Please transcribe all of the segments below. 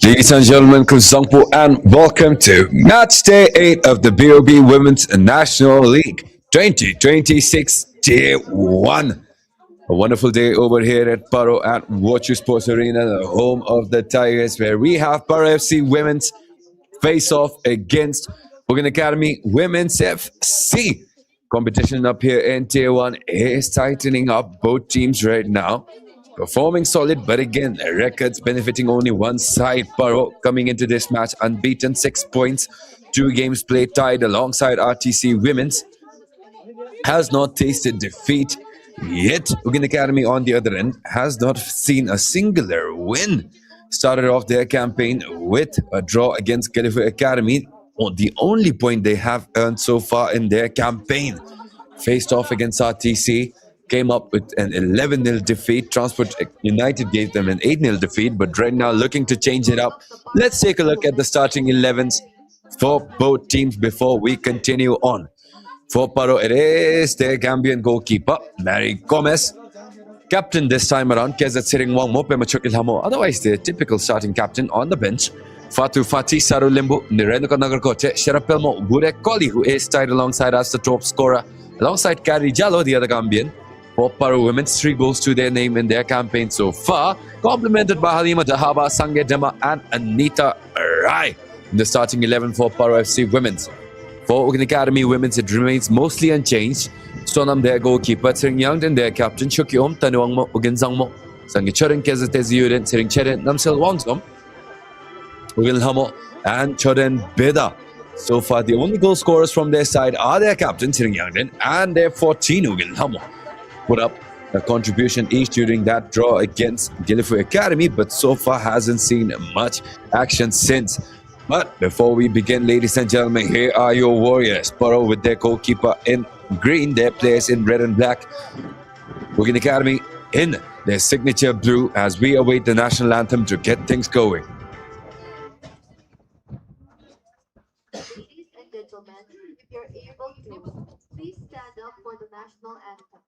Ladies and gentlemen, Kuzangpo, and welcome to match day 8 of the BOB Women's National League 2026 Day 1. A wonderful day over here at PARO at Watchu Sports Arena, the home of the Tigers, where we have PARO FC Women's face off against UGYEN Academy Women's FC. Competition up here in Tier 1 is tightening up both teams right now. Performing solid, but again, records benefiting only one side. PARO coming into this match unbeaten, 6 points, 2 games played, tied alongside RTC Women's. Has not tasted defeat yet. UGYEN Academy, on the other end, has not seen a singular win. Started off their campaign with a draw against California Academy, the only point they have earned so far in their campaign. Faced off against RTC, came up with an 11-0 defeat. Transport United gave them an 8-0 defeat, but right now looking to change it up. Let's take a look at the starting 11s for both teams before we continue on. For PARO, it is their Gambian goalkeeper, Mary Gomez. Captain this time around, Kezat Siring Wang Mope Machukilhamo. Otherwise, their typical starting captain on the bench. Fatu Fati Saru Limbu, Nirenuka Nagarkote, Sherapelmo Gurek Koli, who is tied alongside us, the top scorer, alongside Kari Jallo, the other Gambian. For PARO Women's, 3 goals to their name in their campaign so far, complemented by Halima Dahaba, Sange Dema, and Anita Rai. In the starting 11 for PARO FC Women's. For UGYEN Academy Women's, it remains mostly unchanged. Sonam their goalkeeper, Tsering Yang, and their captain, Chukyom, Tanuang Mo, UGYEN Zangmo, Sangi Chorin Kezatez Yurin, Tsering Cheren, Namsel Wangzom, UGYEN Hamo, and Choren Beda. So far, the only goal scorers from their side are their captain, Tsering Yang, and their 14, UGYEN Hamo. Put up a contribution each during that draw against Gilifo Academy, but so far hasn't seen much action since. But before we begin, ladies and gentlemen, here are your Warriors. PARO with their goalkeeper in green, their players in red and black. UGYEN Academy in their signature blue as we await the national anthem to get things going. Ladies and gentlemen, if you're able to, please stand up for the national anthem.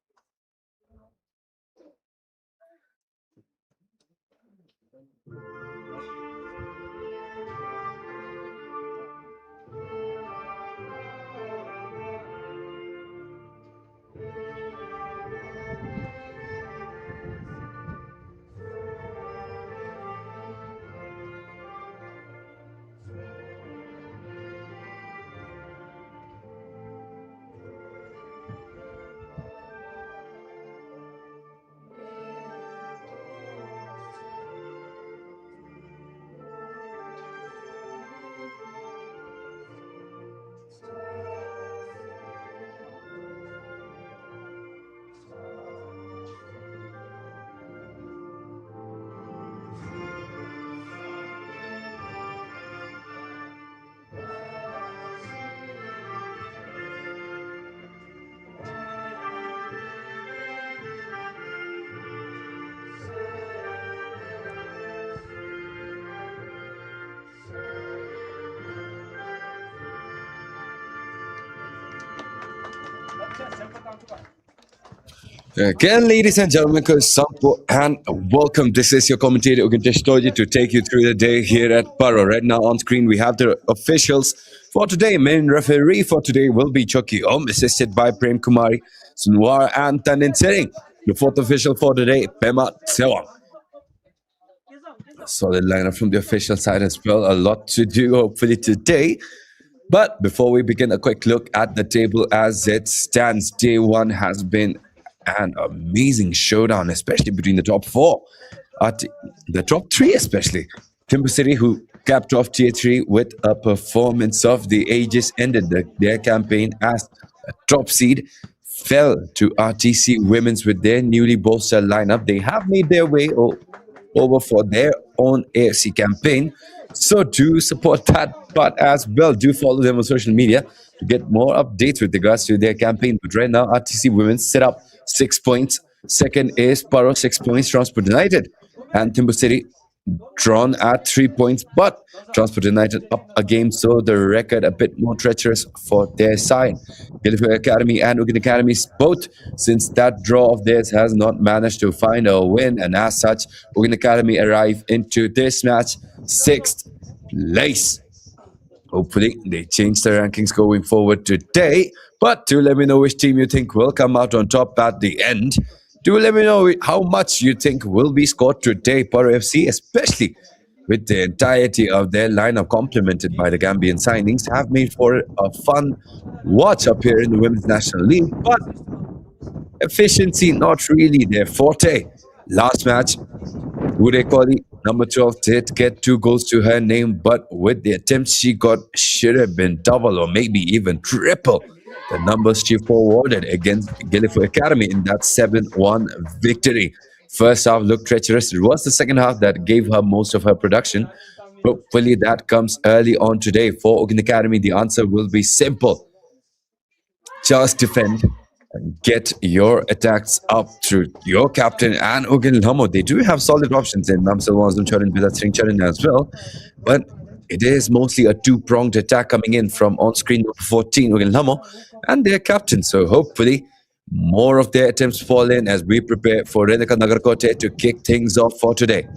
Again, ladies and gentlemen, Sampo and welcome. This is your commentator Ugantesh Toji to take you through the day here at PARO. Right now on screen, we have the officials for today. Main referee for today will be Chucky Om, assisted by Prem Kumari, Sunwar, and Tanin Sering. The fourth official for today, Pema Sewang. Solid lineup from the official side as well. A lot to do, hopefully, today. But before we begin, a quick look at the table as it stands. Day one has been an amazing showdown, especially between the top four. The top three, especially. Timber City, who capped off tier 3 with a performance of the ages, ended their campaign as a top seed, fell to RTC Women's with their newly bolstered lineup. They have made their way over for their own AFC campaign. So do support that part as well. Do follow them on social media to get more updates with regards to their campaign. But right now, RTC Women's set up 6 points. Second is PARO, 6 points. Transport United and Timber City drawn at 3 points. But Transport United up a game, so the record a bit more treacherous for their side. UGYEN Academy and UGYEN Academy both, since that draw of theirs has not managed to find a win, and as such, UGYEN Academy arrive into this match 6th place. Hopefully, they change the rankings going forward today. But do let me know which team you think will come out on top at the end. Do let me know how much you think will be scored today, PARO FC, especially with the entirety of their lineup complemented by the Gambian signings, have made for a fun watch up here in the Women's National League. But efficiency, not really their forte. Last match, Ude Koli, number 12, did get 2 goals to her name, but with the attempts she got, should have been double or maybe even triple the numbers she forwarded against UGYEN Academy in that 7-1 victory. First half looked treacherous. It was the second half that gave her most of her production. Hopefully that comes early on today. For UGYEN Academy, the answer will be simple. Just defend and get your attacks up through your captain and UGYEN Lamo. They do have solid options in Namsel Wazum Charan, Bidat Singh Charan as well. But it is mostly a 2-pronged attack coming in from on-screen number 14, UGYEN Lamo, and their captain. So hopefully more of their attempts fall in as we prepare for Renaka Nagarkote to kick things off for today.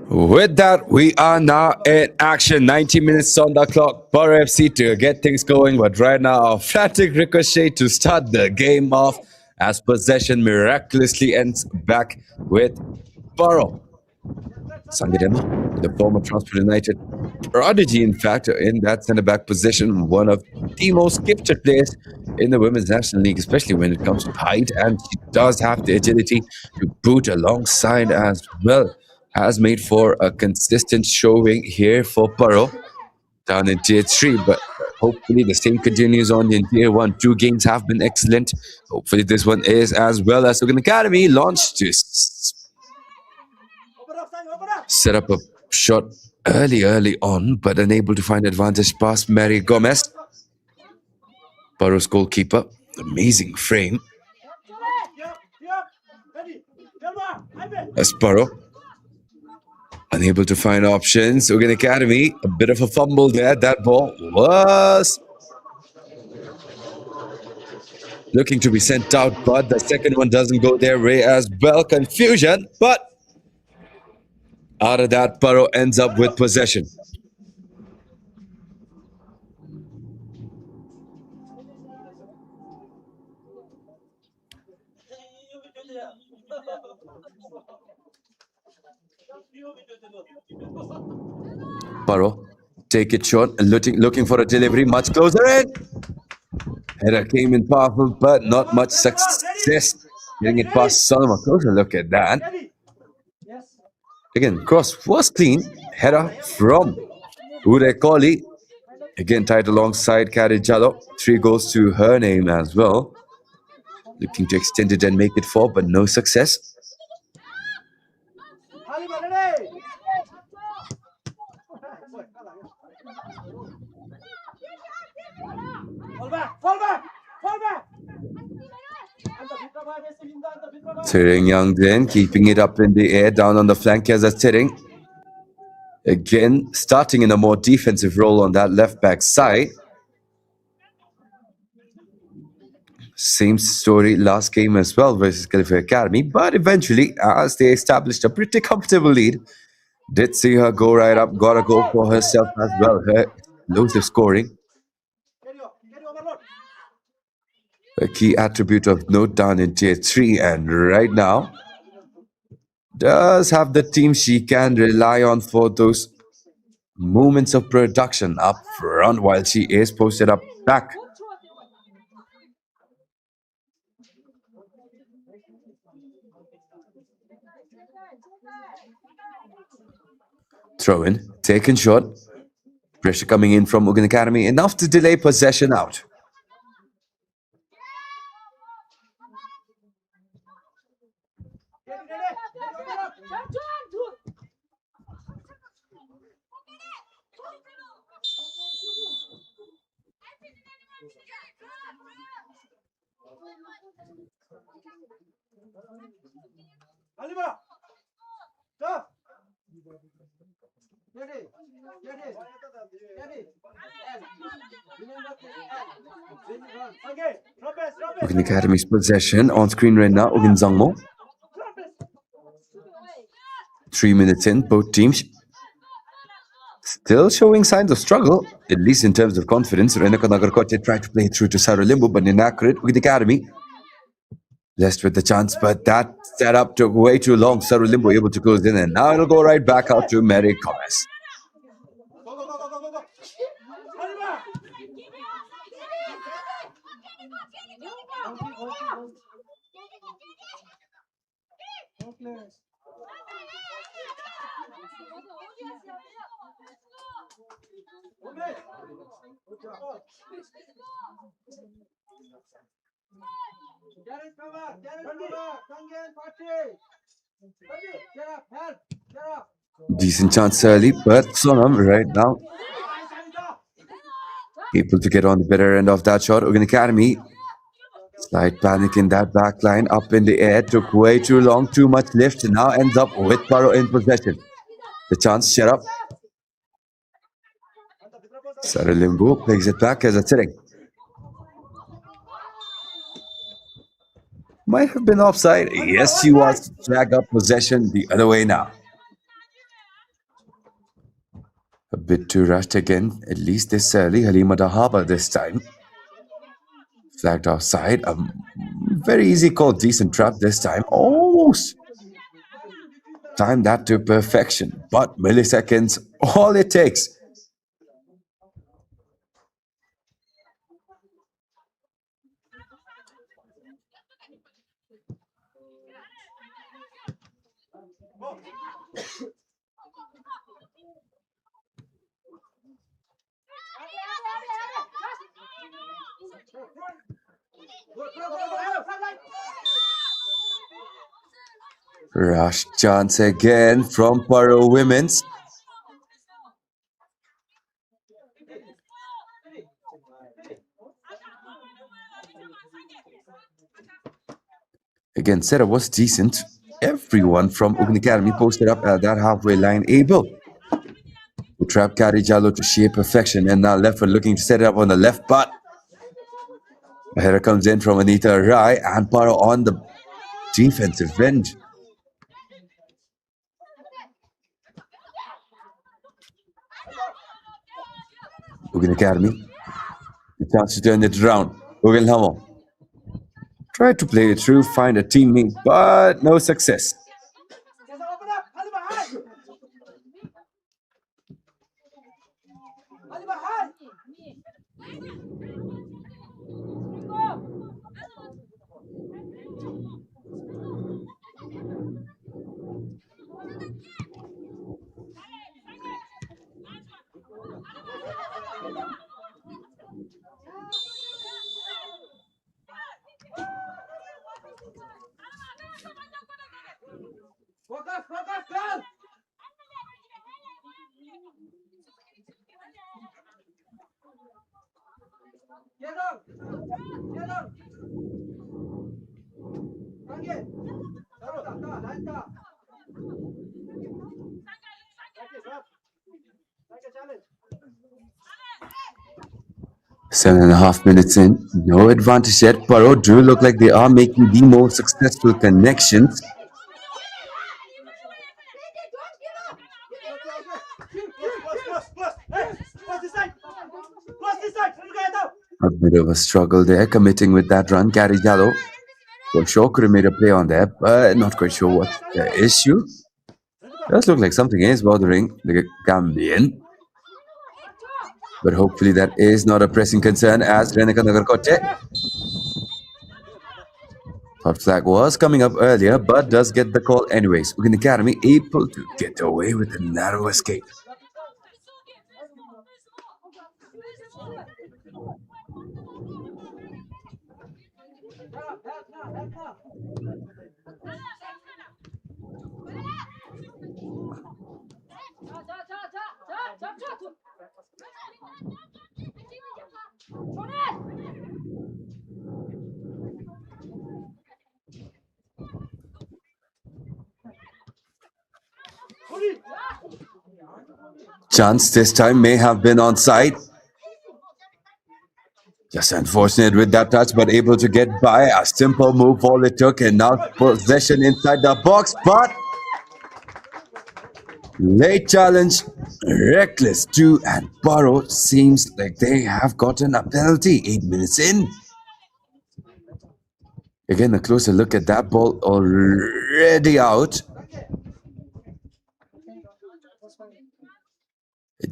With that, we are now in action. 90 minutes on the clock. PARO FC to get things going. But right now, a frantic ricochet to start the game off as possession miraculously ends back with PARO. Sangirema, the former Transport United prodigy, in fact, in that centre back position, one of the most gifted players in the Women's National League, especially when it comes to height, and she does have the agility to boot alongside as well. Has made for a consistent showing here for PARO down in Tier 3, but hopefully the same continues on in Tier 1. Two games have been excellent. Hopefully this one is as well. As UGYEN Academy launched to set up a shot early on, but unable to find advantage past Mary Gomez. PARO's goalkeeper, amazing frame. As PARO unable to find options. UGYEN Academy, a bit of a fumble there. That ball was looking to be sent out, but the second one doesn't go their way as well. Confusion, but out of that, PARO ends up with possession. PARO take it short and looking for a delivery much closer in. Header came in powerful, but not much success. Getting it past Solomon. Closer look at that. Again, cross was clean. Header from Ure Kohli. Again, tied alongside Kari Jallo. 3 goals to her name as well. Looking to extend it and make it 4, but no success. Tsering Yangden keeping it up in the air down on the flank as a Tsering. Again, starting in a more defensive role on that left back side. Same story last game as well versus California Academy, but eventually, as they established a pretty comfortable lead, did see her go right up, got a goal for herself as well. Her explosive scoring. A key attribute of note down in Tier 3, and right now does have the team she can rely on for those moments of production up front while she is posted up back. Throw in, taken shot. Pressure coming in from UGYEN Academy, enough to delay possession out. UGYEN Academy's possession on screen right now. UGYEN Zangmo. 3 minutes in, both teams still showing signs of struggle, at least in terms of confidence. Renaka Nagarkote tried to play through to Saralimbu, but inaccurate. UGYEN Academy blessed with the chance, but that setup took way too long. Saralimbu able to close in, and now it'll go right back out to Mary Gomez. Decent chance early, but Sonam right now able to get on the better end of that shot. UGYEN Academy, slight panic in that back line, up in the air, took way too long, too much lift, now ends up with PARO in possession. The chance, shut up. Saralimbu plays it back as a Tsering. Might have been offside. Yes, she was. Flag up possession the other way now. A bit too rushed again, at least this early. Halima Dahaba this time. Flagged offside. A very easy call, decent trap this time. Almost time that to perfection, but milliseconds, all it takes. Rush chance again from PARO Women's. Again, setup was decent. Everyone from UGYEN Academy posted up at that halfway line, able to trap Kari Jalo to sheer perfection, and now left foot looking to set it up on the left butt. A header comes in from Anita Rai, and PARO on the defensive end. UGYEN Academy, the chance to turn it around. UGYEN Hamo tried to play it through, find a teammate, but no success. Seven and a half minutes in, no advantage yet. PARO do look like they are making the more successful connections. A bit of a struggle there, committing with that run. Kari Jalo for sure could have made a play on there, but not quite sure what the issue. Does look like something is bothering the Gambian. But hopefully that is not a pressing concern, as Renika Nagarkote. Thought flag was coming up earlier, but does get the call anyways. UGYEN Academy able to get away with a narrow escape. Chance this time may have been onside. Just unfortunate with that touch, but able to get by. A simple move all it took, and now possession inside the box, but late challenge, reckless too, and PARO seems like they have gotten a penalty 8 minutes in. Again, a closer look at that ball, already out.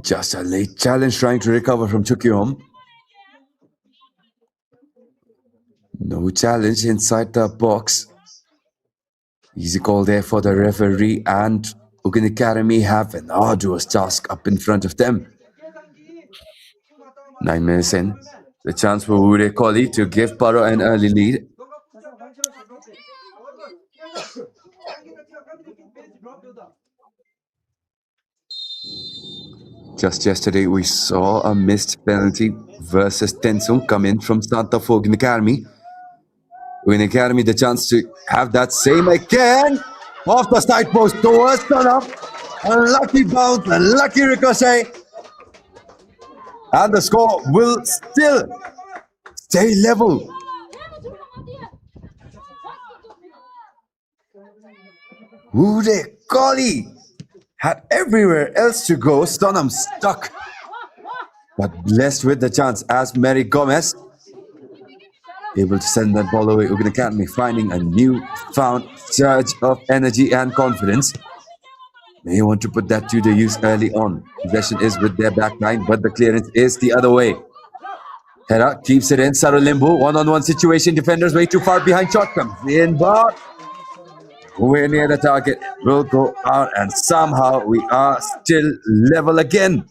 Just a late challenge trying to recover from Chukyom. No challenge inside the box. Easy call there for the referee, and UGYEN Academy have an arduous task up in front of them. 9 minutes in, the chance for Ure Koli to give PARO an early lead. Just yesterday, we saw a missed penalty versus Tensung come in from Santa for UGYEN Academy. UGYEN Academy the chance to have that same again. Off the side post towards Tanam. Unlucky bounce, unlucky ricochet. And the score will still stay level. Ude Koli had everywhere else to go. Stonham stuck, but blessed with the chance as Mary Gomez able to send that ball away. UGYEN Academy finding a new found surge of energy and confidence. May want to put that to the use early on. Possession is with their back line, but the clearance is the other way. Hera keeps it in. Sarulimbu, one-on-one situation. Defenders way too far behind. Shot comes in, but we're near the target. Will go out, and somehow we are still level again.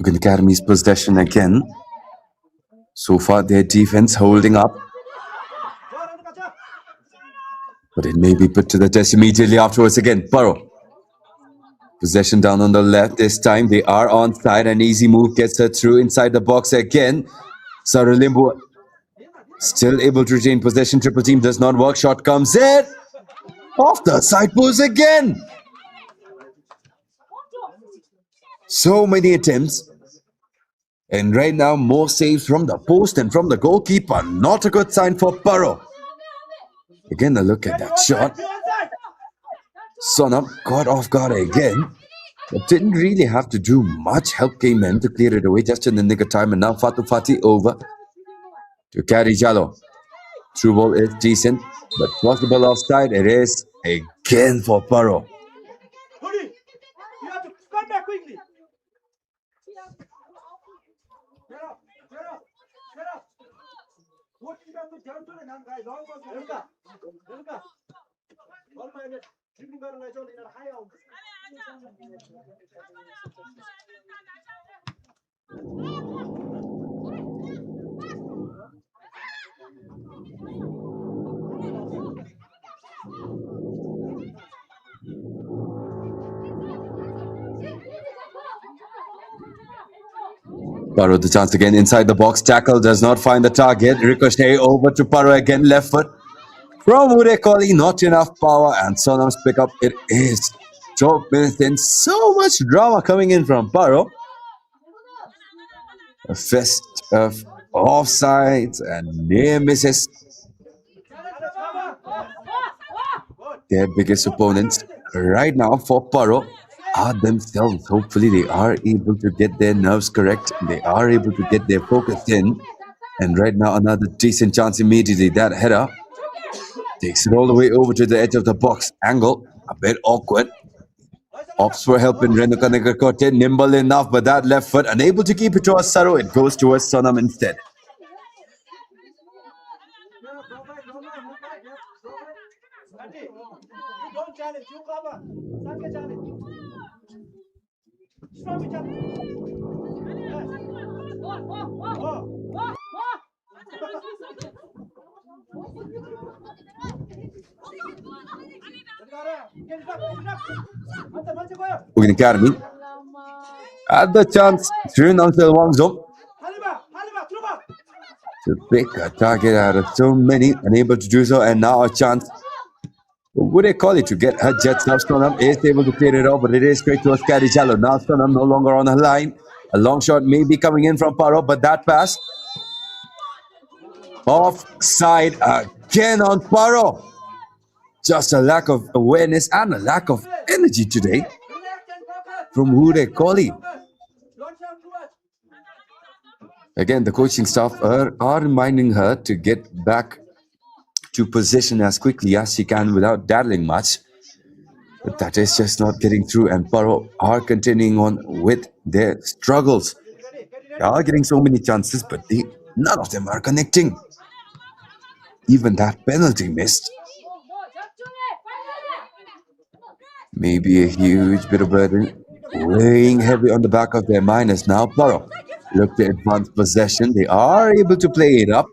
UGYEN Academy's possession again. So far, their defense holding up. But it may be put to the test immediately afterwards again. PARO. Possession down on the left. This time they are onside. An easy move gets her through inside the box again. Sarulimbu still able to retain possession. Triple team does not work. Shot comes in. Off the side post again. So many attempts. And right now, more saves from the post and from the goalkeeper. Not a good sign for PARO. Again, a look at that shot. Sonam caught off guard again. But didn't really have to do much. Help came in to clear it away just in the nick of time. And now Fatu Fati over to carry Jalo. Through ball is decent, but possible offside. It is again for PARO. PARO the chance again inside the box. Tackle does not find the target. Ricochet over to PARO again. Left foot from Urekoli. Not enough power. And Sonam's pickup. It is 12 minutes in. So much drama coming in from PARO. A fest of offsides and near misses. Their biggest opponents right now for PARO are themselves. Hopefully they are able to get their nerves correct. They are able to get their focus in. And right now another decent chance immediately. That header takes it all the way over to the edge of the box. Angle a bit awkward. Opts for help in Renuka Nagakote. Nimble enough, but that left foot unable to keep it towards Saru. It goes towards Sonam instead. UGYEN Academy at the chance through Namsel Wangzom to pick a target out of so many, unable to do so, and now a chance. Would they call it to get her jets up? Sonam is able to clear it off, but it is straight towards Kari Jalo. Now Sonam no longer on her line. A long shot may be coming in from PARO, but that pass offside again on PARO. Just a lack of awareness and a lack of energy today from Hure Kohli. Again, the coaching staff are reminding her to get back to position as quickly as she can without daddling much. But that is just not getting through, and PARO are continuing on with their struggles. They are getting so many chances, but none of them are connecting. Even that penalty missed. Maybe a huge bit of burden weighing heavy on the back of their mind as now PARO look to advance possession. They are able to play it up,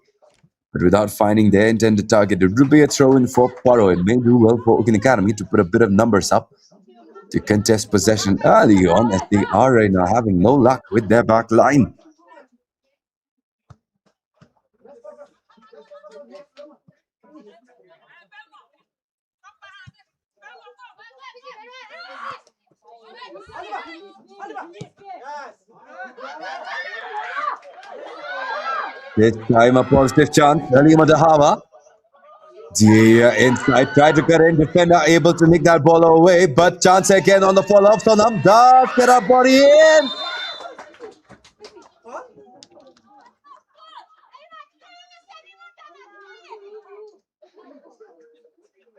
but without finding their intended target. It would be a throw-in for PARO. It may do well for UGYEN Academy to put a bit of numbers up to contest possession early on, as they are right now having no luck with their back line. This time a positive chance. Halima Dahama. The inside try to get in. Defender able to nick that ball away, but chance again on the follow-up. Sonam does get a body in.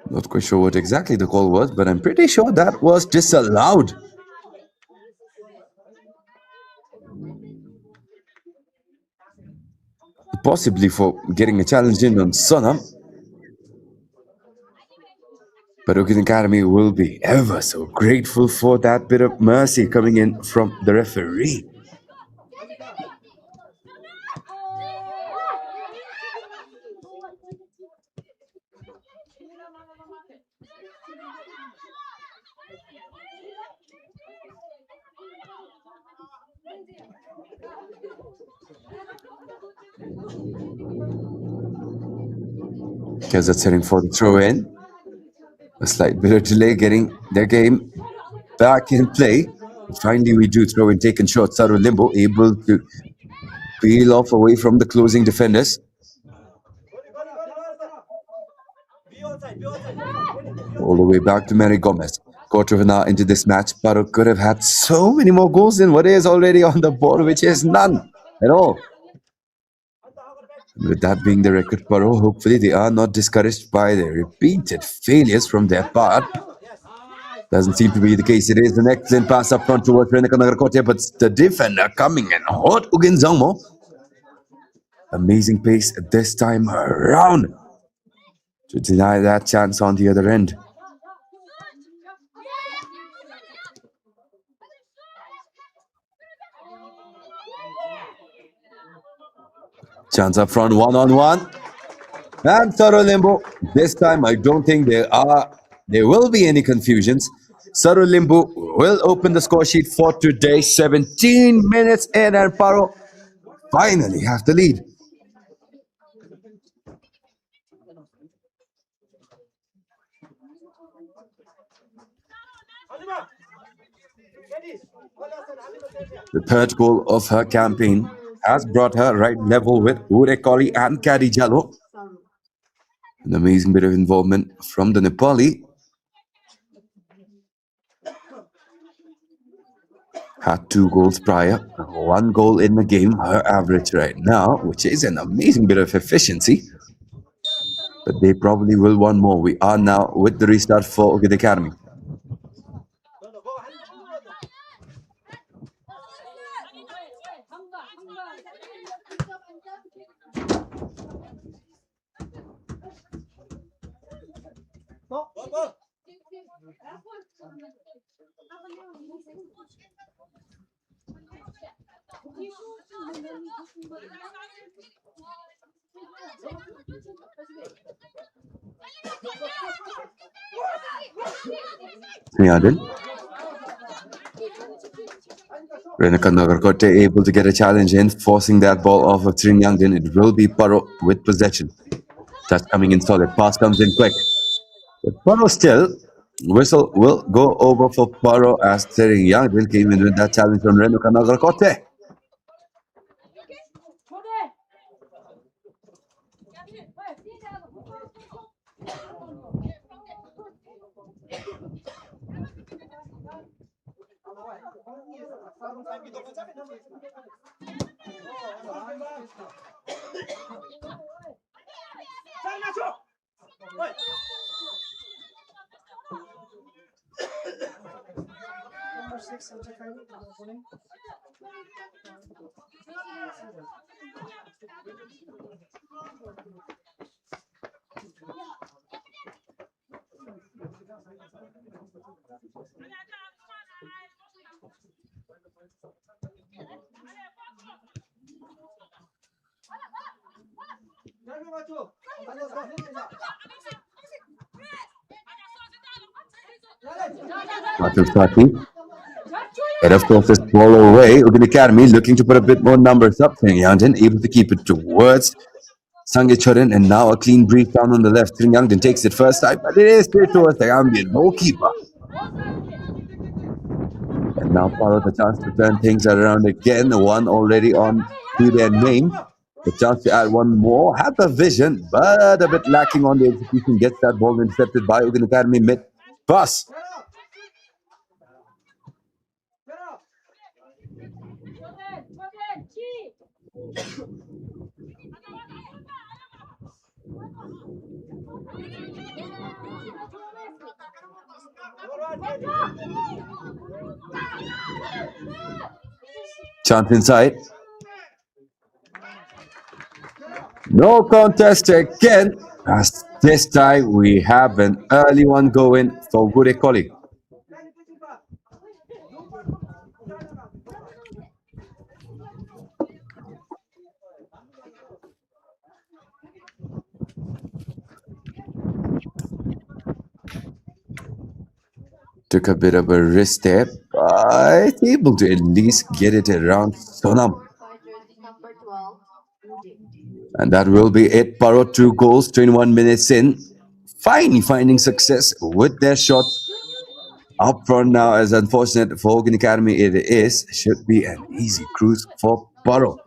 Not quite sure what exactly the call was, but I'm pretty sure that was disallowed. Possibly for getting a challenge in on Sonam. But UGYEN Academy will be ever so grateful for that bit of mercy coming in from the referee. Because that's heading for the throw in. A slight bit of delay getting their game back in play. Finally, we do throw in taken shot. Sarul Limbo able to peel off away from the closing defenders. All the way back to Mary Gomez. Quarter of an hour into this match, Paro could have had so many more goals than what is already on the board, which is none at all. With that being the record, Paro, hopefully they are not discouraged by the repeated failures from their part. Doesn't seem to be the case. It is an excellent pass up front towards Renaka Nagarkote, but the defender coming in hot, UGYEN Zangmo. Amazing pace this time around to deny that chance on the other end. Chance up front, one-on-one. And Sarul Limbo. This time, I don't think there will be any confusions. Sarul Limbo will open the score sheet for today. 17 minutes in, and Paro finally have the lead. The third goal of her campaign has brought her right level with Urekoli and Kadi Jalo. An amazing bit of involvement from the Nepali. Had 2 goals prior, 1 goal in the game, her average right now, which is an amazing bit of efficiency. But they probably will want more. We are now with the restart for UGYEN Academy. Renaka Nagarkote able to get a challenge in, forcing that ball off of Trinyangdin. It will be Paro with possession. Touch coming in solid. Pass comes in quick. But Paro still, whistle will go over for Paro as Trinyangdin came in with that challenge from Renaka Nagarkote. And of course, this ball away. UGYEN Academy looking to put a bit more numbers up. Trinyangdin able to keep it towards Sangechorin, and now a clean break down on the left. Trinyangdin takes it first time, but it is straight towards the ambient goalkeeper. And now Paro the chance to turn things around again. One already on to their name. The chance to add one more. Had the vision, but a bit lacking on the execution. Gets that ball intercepted by UGYEN Academy mid pass. Chance inside. No contest again. As this time we have an early one going for Gure Koli. Took a bit of a risk there, but able to at least get it around Sonam. And that will be it. Paro 2 goals, 21 minutes in. Finally finding success with their shot. Up front now, as unfortunate for Hogan Academy it is, should be an easy cruise for Paro.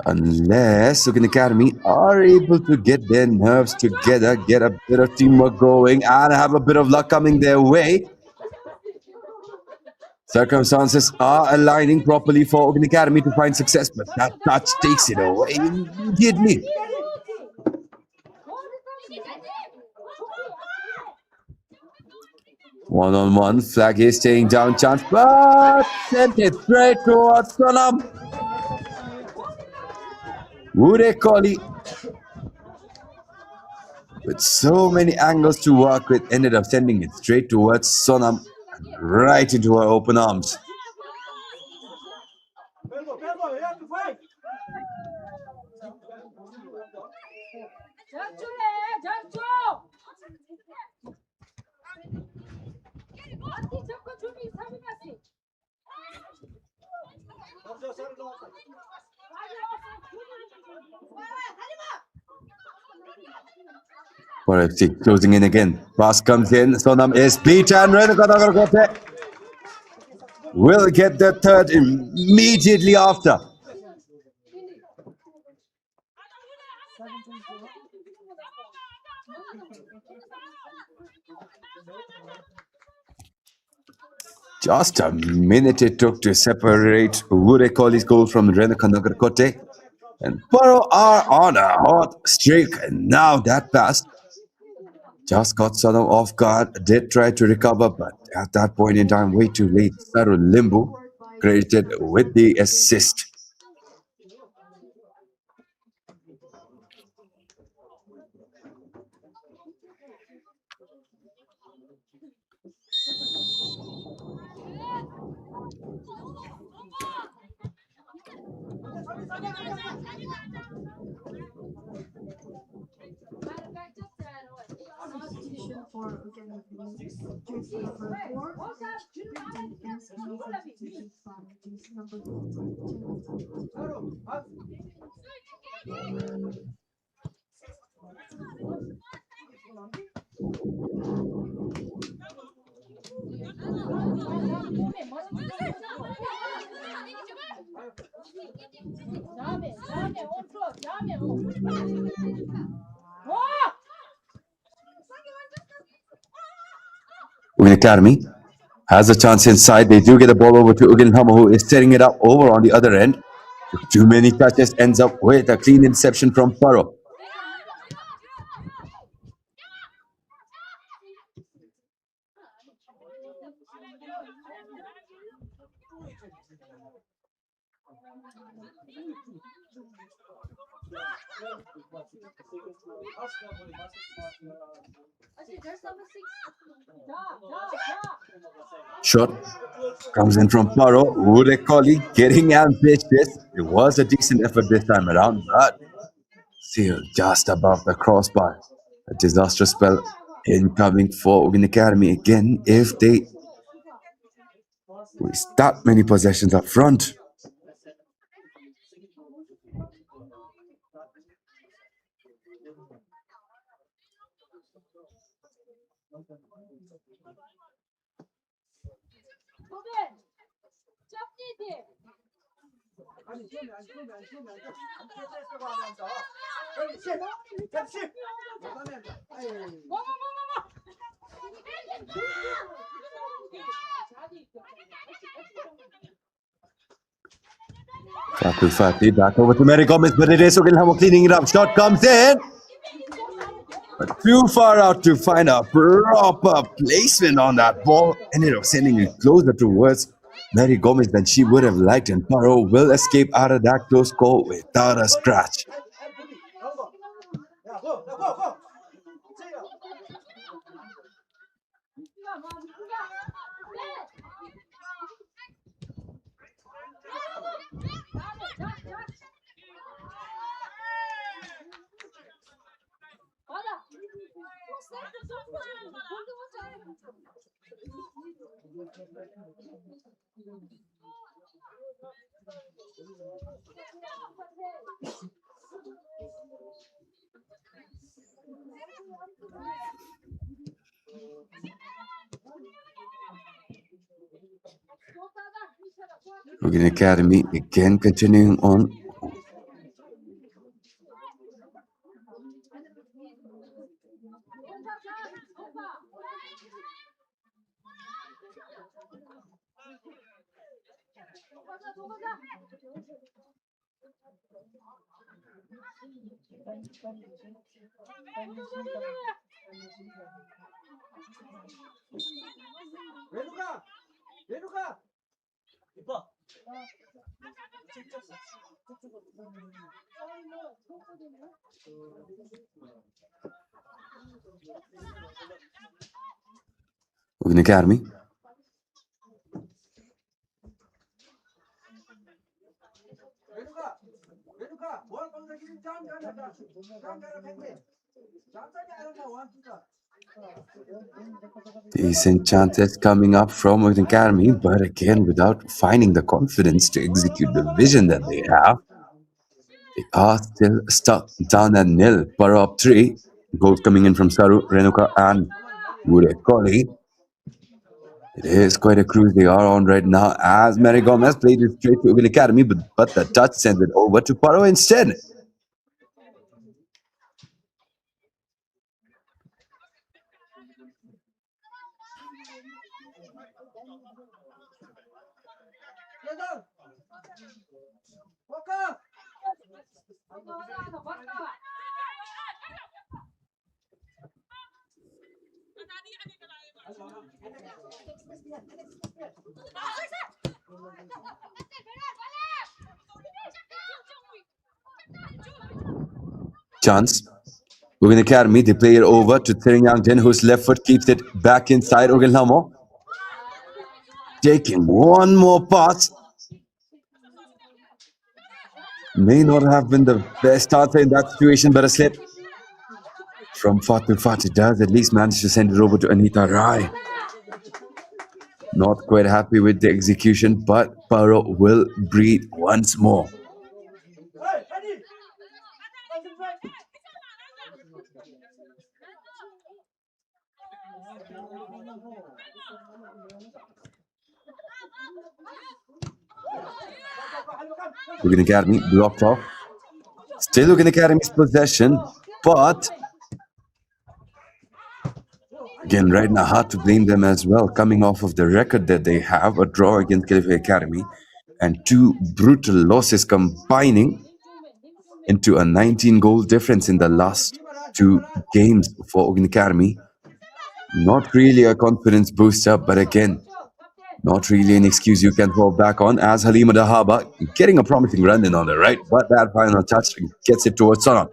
Unless Hogan Academy are able to get their nerves together, get a bit of teamwork going, and have a bit of luck coming their way. Circumstances are aligning properly for Hogan Academy to find success, but that touch takes it away immediately. One-on-one, flag is staying down, chance, but sent it straight towards Sonam. Ude Kohli, with so many angles to work with, ended up sending it straight towards Sonam, right into her open arms. PARO FC closing in again. Pass comes in. Sonam is beaten. Will get the third immediately after. Just a minute it took to separate Ude Kohli's goal from Renuka Nagarkote. And PARO are on a hot streak. And now that pass just got Sonam off guard. Did try to recover, but at that point in time, way too late. Saru Limbu credited with the assist. UGYEN Academy has a chance inside. They do get the ball over to UGYEN Hama, who is setting it up over on the other end. Too many touches, ends up with a clean interception from PARO. Shot comes in from PARO. Ude Kohli getting ambitious. It was a decent effort this time around, but still just above the crossbar. A disastrous spell incoming for UGYEN Academy again if they waste that many possessions up front. Fatu Fati back over to Mary Gomez, but it is Ugelhamo cleaning it up. Shot comes in. But too far out to find a proper placement on that ball. Ended up sending it closer towards Mary Gomez than she would have liked, and Paro will escape out of that close call without a scratch. UGYEN Academy again continuing on. UGYEN Academy. Decent chances coming up from UGYEN Academy, but again without finding the confidence to execute the vision that they have. They are still stuck down at nil. Paro up 3. Goals coming in from Saru, Renuka, and Urekoli. It is quite a cruise they are on right now, as Mary Gomez played it straight to UGYEN Academy, but the touch sends it over to Paro instead. Chance. UGYEN Academy, they play it over to Thiringyangden, whose left foot keeps it back inside Ugelhamo. Taking one more pass. May not have been the best answer in that situation, but a slip from Fatu Fati does at least manage to send it over to Anita Rai. Not quite happy with the execution, but Paro will breathe once more. UGYEN Academy blocked off. Still UGYEN Academy's possession, but again, right now, hard to blame them as well, coming off of the record that they have, a draw against Caliphate Academy, and 2 brutal losses combining into a 19-goal difference in the last 2 games for UGYEN Academy. Not really a confidence booster, but again, not really an excuse you can fall back on, as Halima Dahaba getting a promising run in on the right, but that final touch gets it towards Sana.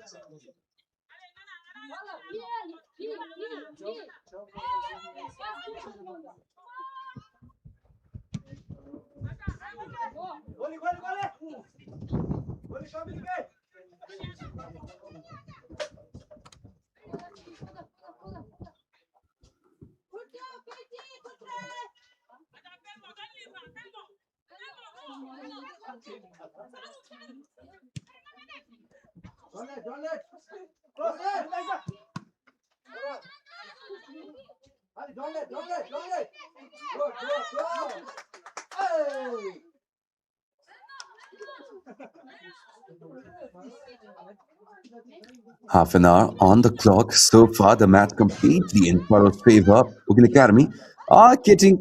Half an hour on the clock. So far, the match completely in Paro's favor. UGYEN Academy are getting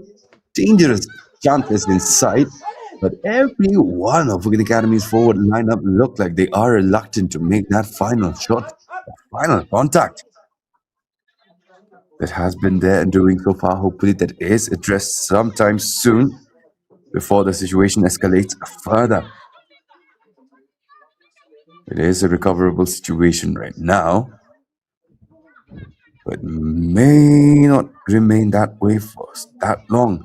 dangerous chances inside, but every one of UGYEN Academy's forward lineup look like they are reluctant to make that final shot, that final contact that has been there and doing so far. Hopefully, that is addressed sometime soon before the situation escalates further. It is a recoverable situation right now, but may not remain that way for that long.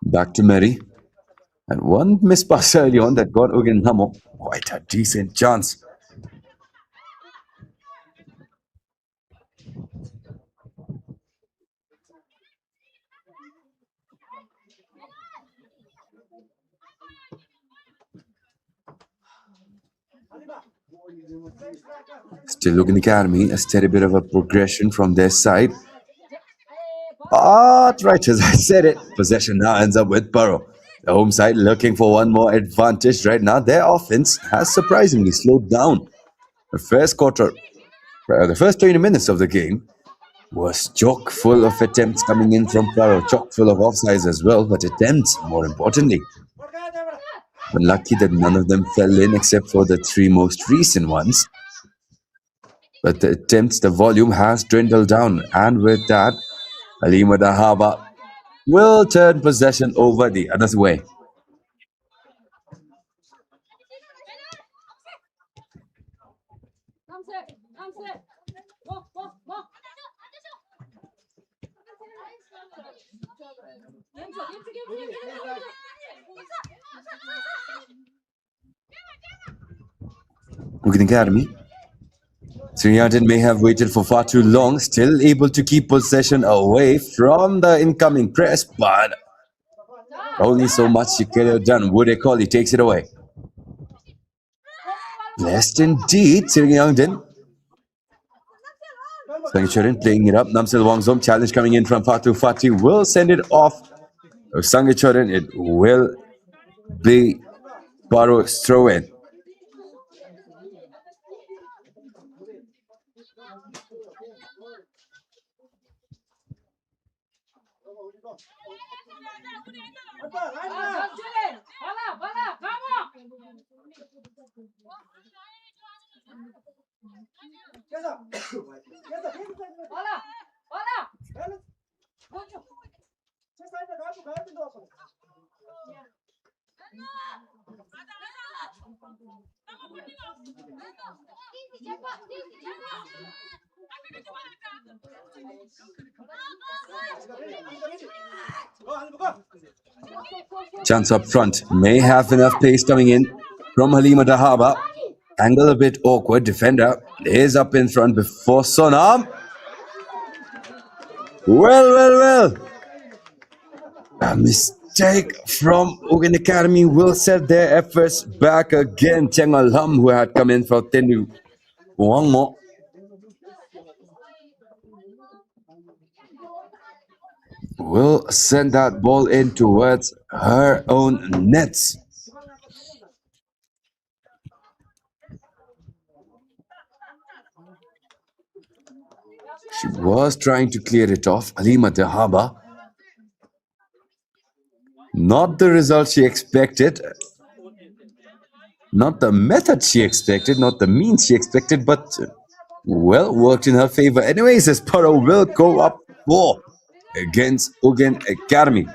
Back to Mary. And one miss pass early on that got UGYEN Hamo quite a decent chance. Still UGYEN Academy, a steady bit of a progression from their side. But right as I said it, possession now ends up with PARO. The home side looking for one more advantage right now. Their offense has surprisingly slowed down. The first quarter, the first 20 minutes of the game was chock full of attempts coming in from PARO, chock full of offsides as well, but attempts more importantly. Unlucky that none of them fell in except for the three most recent ones. But the attempts, the volume has dwindled down, and with that, Halima Dahaba will turn possession over the other way. UGYEN Academy. Sriyantan may have waited for far too long, still able to keep possession away from the incoming press, but only so much she could have done. Wudekoli takes it away. Blessed indeed, Sriyantan. Sangicharan playing it up. Namsil Wangzom challenge coming in from Fatu Fati will send it off. Sangicharan, it will be PARO's throw in. Chance up front. May have enough pace coming in from Halima Dahaba. Angle a bit awkward. Defender is up in front before Sonam. Well. A mistake from UGYEN Academy will set their efforts back again. Cheng Alam, who had come in for Tenu Wangmo, will send that ball in towards her own nets. She was trying to clear it off. Halima Dahaba. Not the result she expected. Not the method she expected, not the means she expected, but well, worked in her favor. Anyways, as PARO will go up 4 against UGYEN Academy.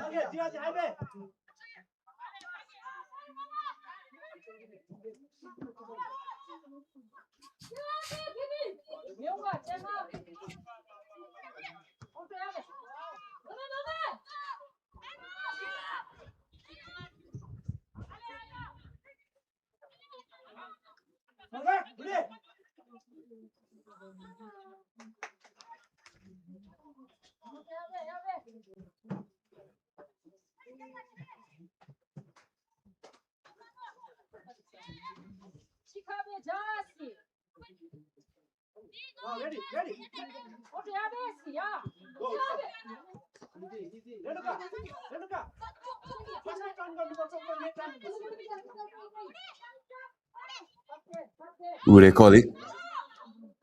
Urekoli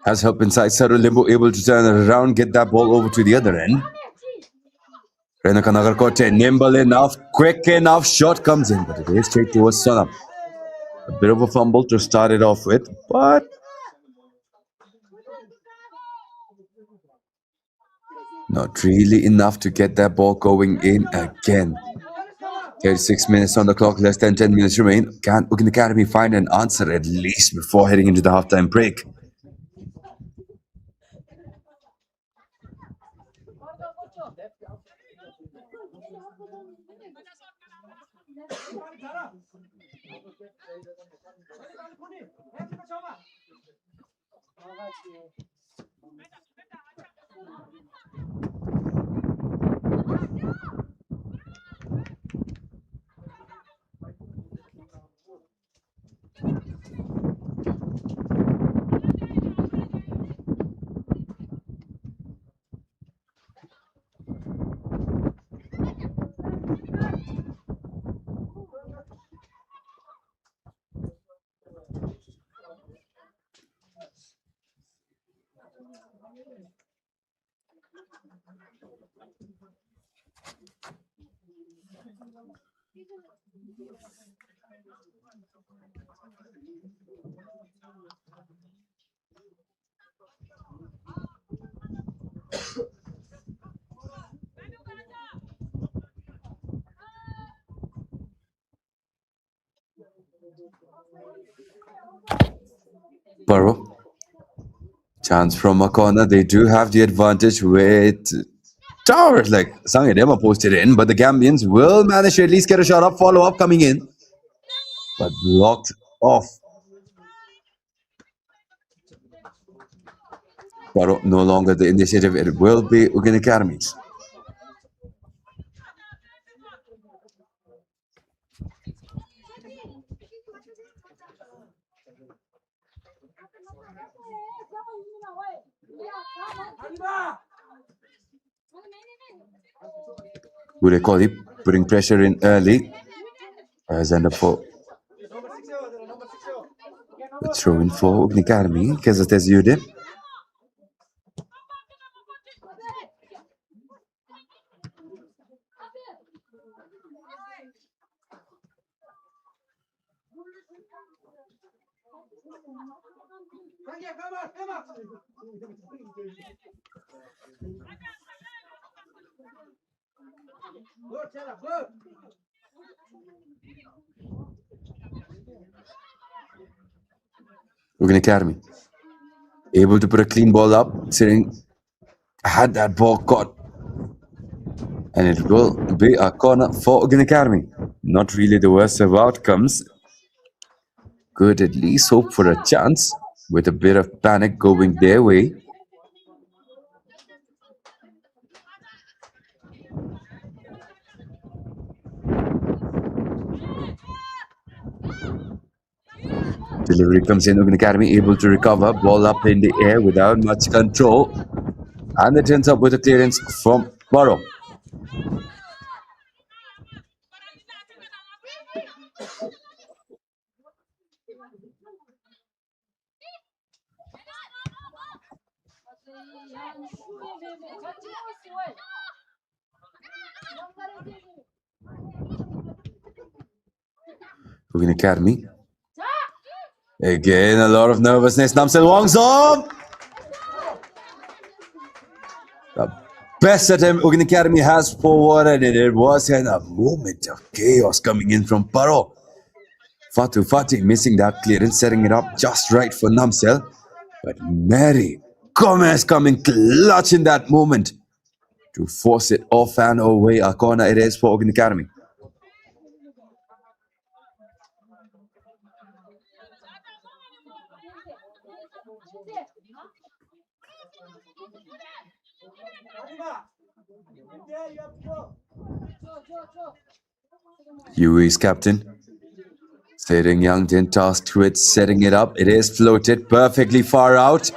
has help inside. Saru Limbu able to turn around, get that ball over to the other end. Renaka Nagarkote, nimble enough, quick enough, shot comes in, but it is straight towards Sonam. A bit of a fumble to start it off with, but not really enough to get that ball going in again. 36 minutes on the clock, less than 10 minutes remain. Can UGYEN Academy find an answer at least before heading into the halftime break? Burrow. Chance from a corner. They do have the advantage with Towers. Like Sangedema posted in, but the Gambians will manage to at least get a shot up. Follow up coming in, but blocked off. Burrow no longer the initiative. It will be UGYEN Academy's. Urekoli putting pressure in early. As end up for the throw in for UGYEN Academy. Kezates Yude. UGYEN Academy able to put a clean ball up. Sitting had that ball caught, and it will be a corner for UGYEN Academy. Not really the worst of outcomes. Could at least hope for a chance with a bit of panic going their way. Delivery comes in. UGYEN Academy able to recover. Ball up in the air without much control. And it ends up with a clearance from Burrow. UGYEN Academy. Again, a lot of nervousness. Namsel Wongsom. The best attempt UGYEN Academy has forwarded it was in a moment of chaos coming in from Paro. Fatih missing that clearance, setting it up just right for Namsel. But Mary Gomez coming clutch in that moment to force it off and away. A corner it is for UGYEN Academy. UAE's captain, Sering Youngton tasked with setting it up. It is floated perfectly far out.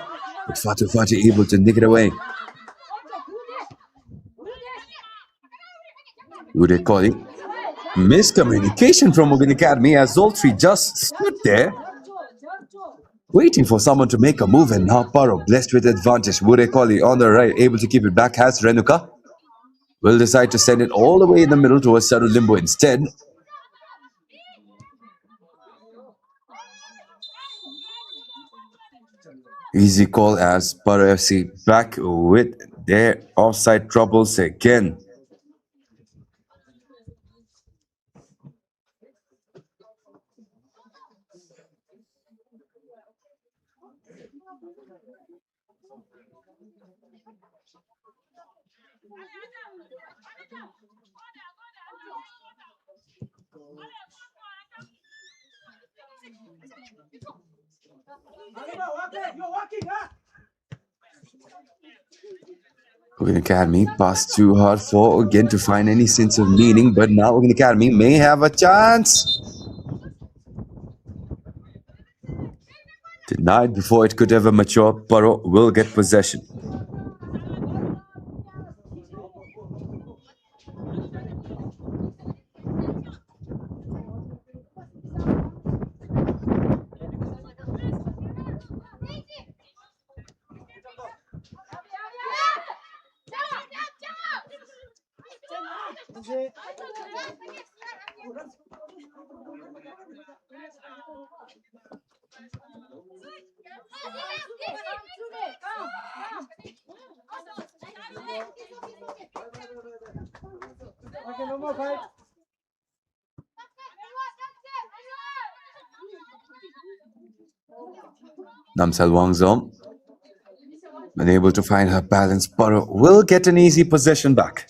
But Fatu able to nick it away. Would they call it? Miscommunication from UGYEN Academy as all three just stood there waiting for someone to make a move, and now PARO blessed with advantage. Wurekoli on the right, able to keep it back, has Renuka. Will decide to send it all the way in the middle towards Saru Limbo instead. Easy call as PARO FC back with their offside troubles again. UGYEN Academy passed too hard for again to find any sense of meaning, but now UGYEN Academy may have a chance. Denied before it could ever mature, PARO will get possession. Namsal Wangzom, unable to find her balance, PARO will get an easy possession back.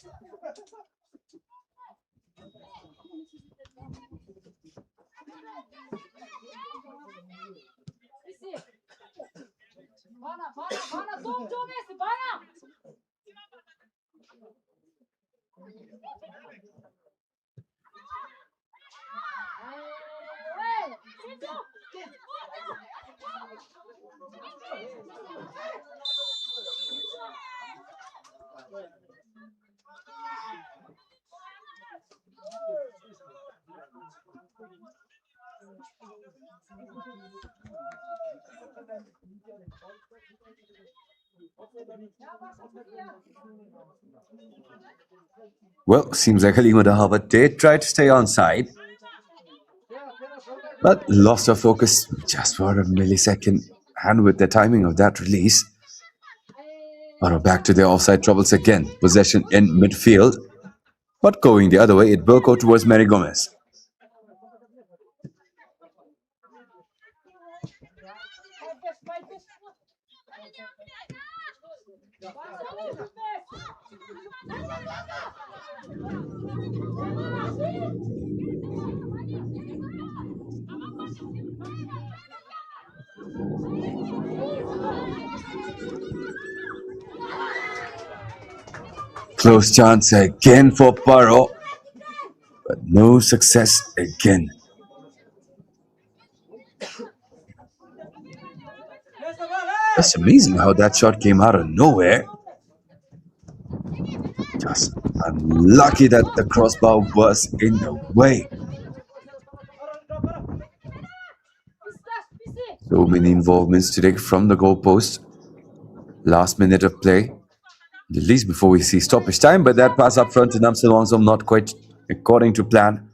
Well, seems like Halima Dahaba did try to stay on side, but lost her focus just for a millisecond, and with the timing of that release, PARO back to their offside troubles again. Possession in midfield, but going the other way, it will go towards Mary Gomez. Close chance again for PARO, but no success again. It's amazing how that shot came out of nowhere. Just unlucky that the crossbar was in the way. So many involvements today from the goalpost. Last minute of play. The least before we see stoppage time, but that pass up front to Namsal Wangzom not quite according to plan.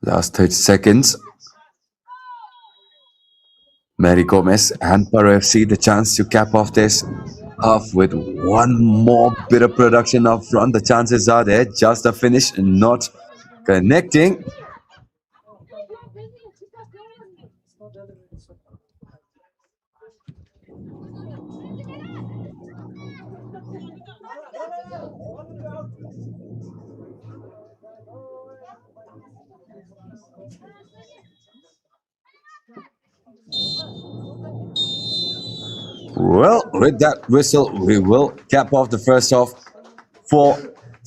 Last 30 seconds. Mary Gomez and PARO FC the chance to cap off this half with one more bit of production up front. The chances are there, just the finish not connecting. Well, with that whistle, we will cap off the first half for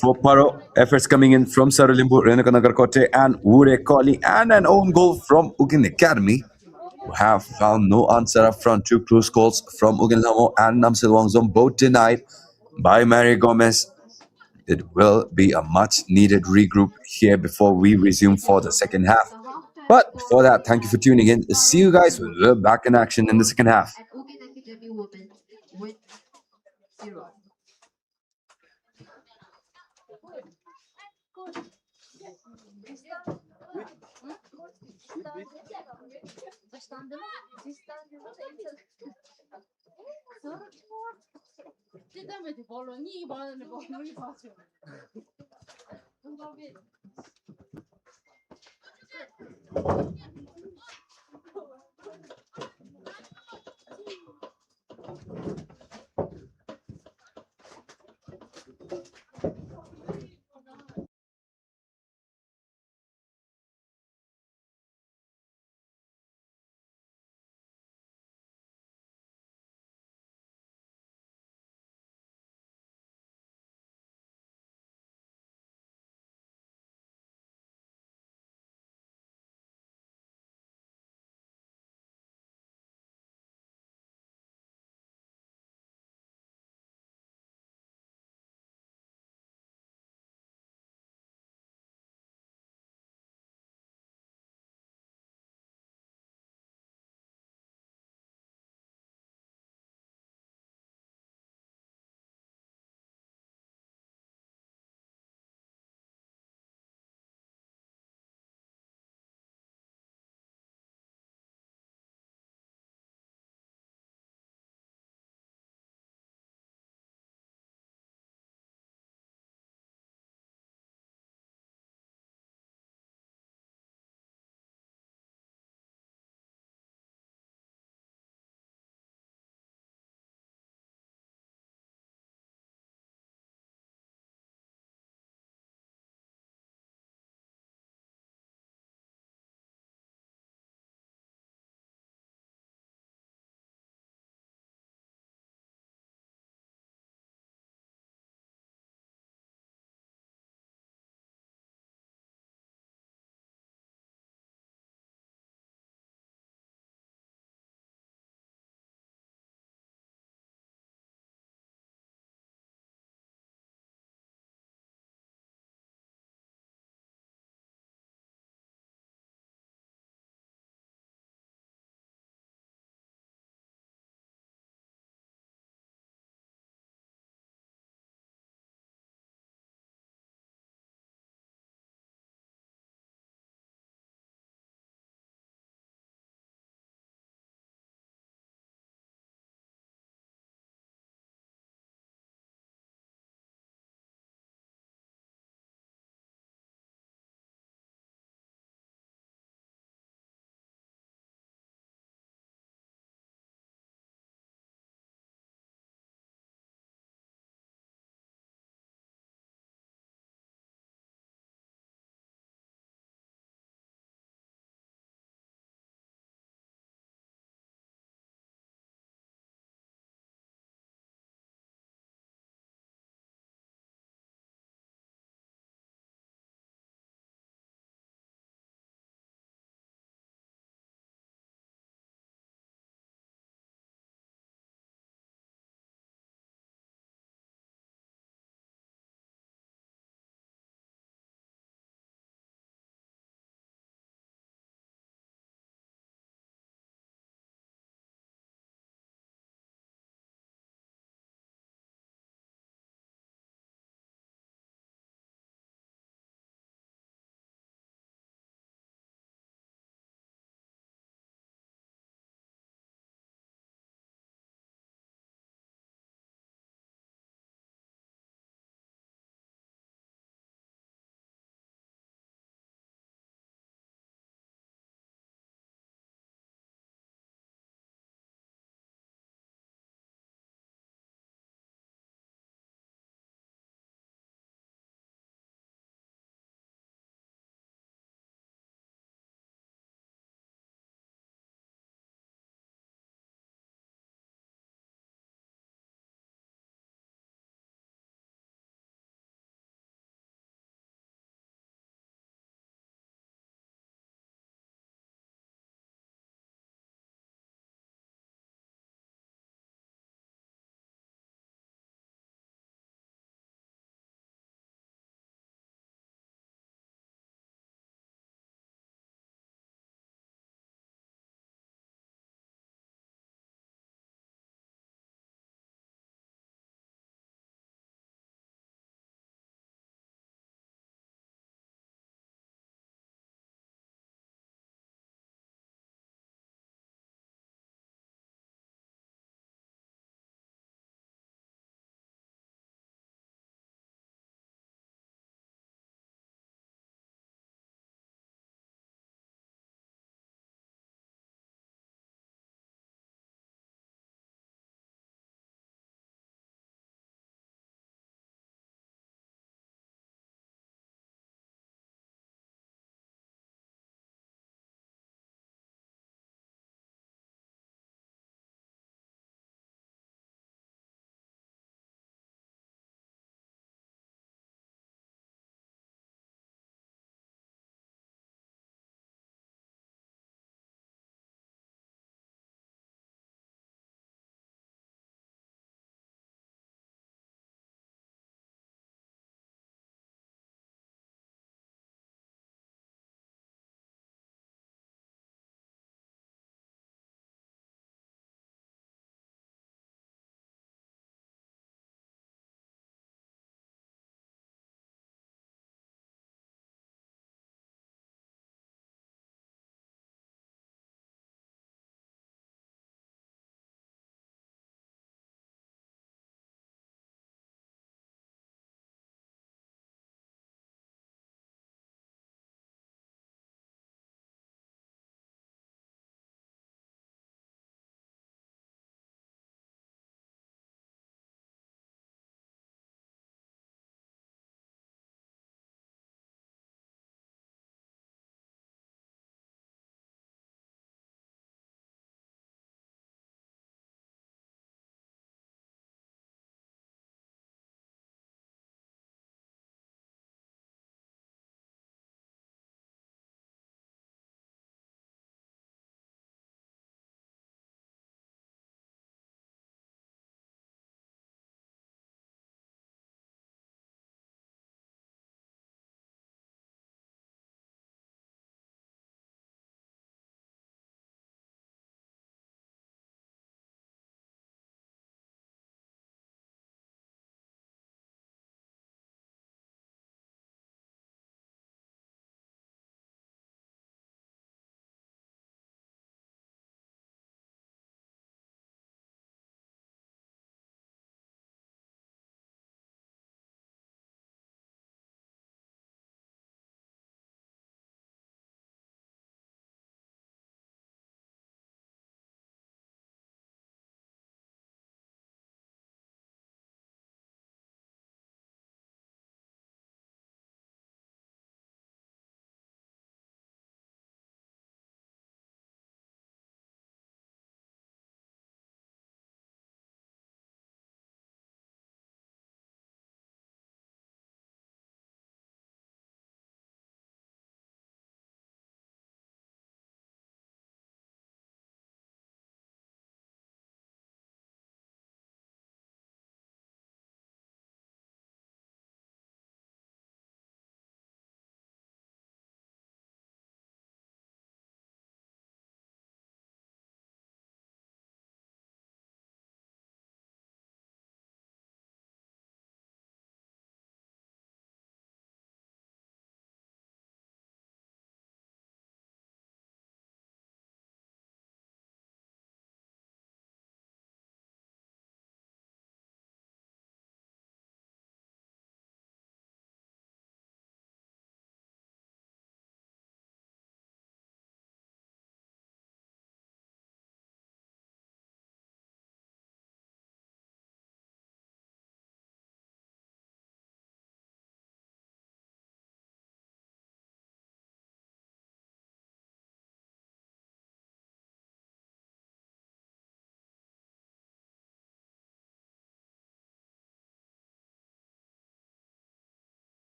Paro. Efforts coming in from Sarulimbu, Renakanagarkote, and Ure Koli, and an own goal from UGYEN Academy, who have found no answer up front. Two close calls from UGYEN Lamo and Namsil Wangzom, both denied by Mary Gomez. It will be a much needed regroup here before we resume for the second half. But before that, thank you for tuning in. See you guys when we're back in action in the second half. at UGYEN Academy Women's with 0.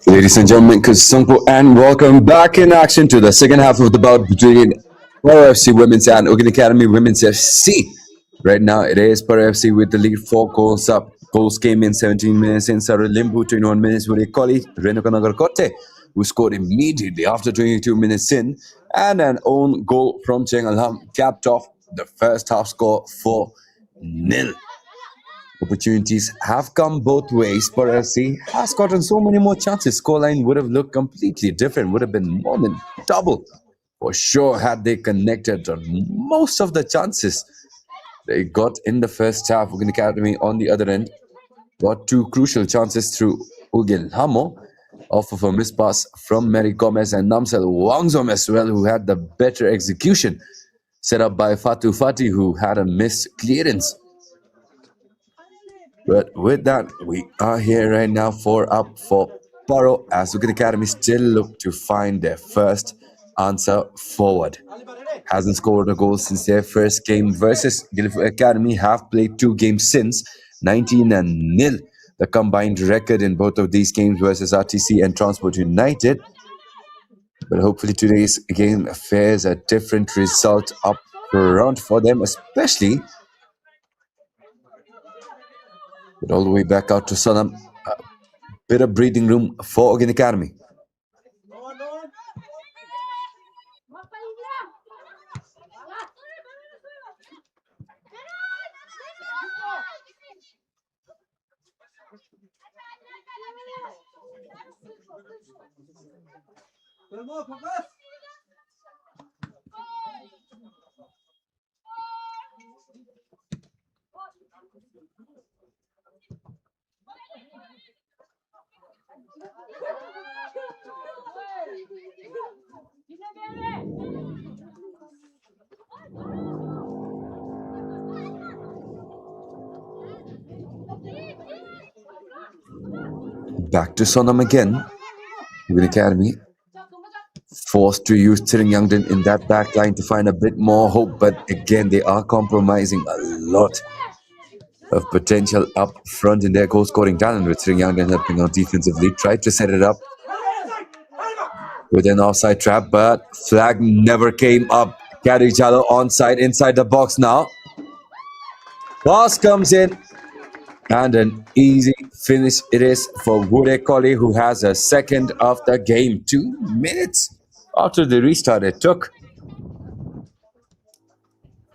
Ladies and gentlemen, Kazumpo, and welcome back in action to the second half of the bout between PARO FC Women's and UGYEN Academy Women's FC. Right now, it is PARO FC with the lead 4 goals up. Goals came in 17 minutes in Sarah Limbu, 21 minutes with Ekoli Renokanagar Kote, who scored immediately after 22 minutes in, and an own goal from Cheng Alham capped off the first half score for nil. Opportunities have come both ways, but FC has gotten so many more chances. Scoreline would have looked completely different, would have been more than double. For sure, had they connected on most of the chances they got in the first half. UGYEN Academy, on the other end, got 2 crucial chances through Ugil Hamo off of a miss pass from Mary Gomez and Namsel Wangzom as well, who had the better execution set up by Fatu Fati, who had a missed clearance. But with that, we are here right now up for PARO as UGYEN Academy still look to find their first answer forward. Hasn't scored a goal since their first game versus Guildford Academy. Have played 2 games since, 19 and nil. The combined record in both of these games versus RTC and Transport United. But hopefully today's game fares a different result up front for them, especially but all the way back out to Sanam. A bit of breathing room for UGYEN Academy. Back to Sonam again. UGYEN Academy forced to use Tirang Yangden in that back line to find a bit more hope, but again they are compromising a lot of potential up front in their goal scoring talent, with Tirang Yangden helping out defensively. Tried to set it up with an offside trap, but flag never came up. Kari Jalo onside inside the box now. Pass comes in, and an easy finish it is for Wude Koli, who has a second of the game. 2 minutes after the restart it took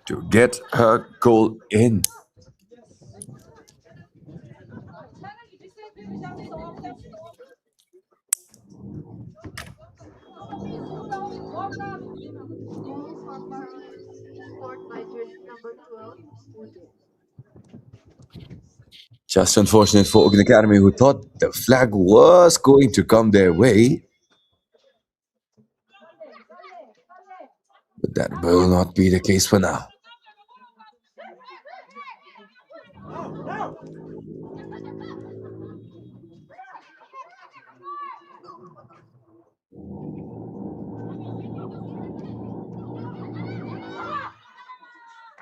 to get her goal in. Goal for Paro FC scored by jersey number 12, Ude. Just unfortunate for UGYEN Academy, who thought the flag was going to come their way. But that will not be the case for now.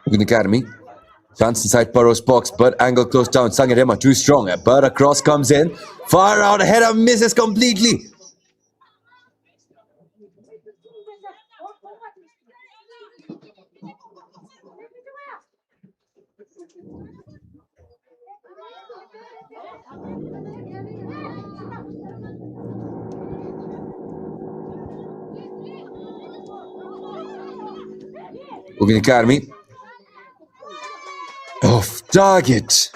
UGYEN Academy. Chance inside Paro's box, but angle close down. Sangarema too strong, but a cross comes in. Far out, header misses completely. UGYEN Academy. Off target.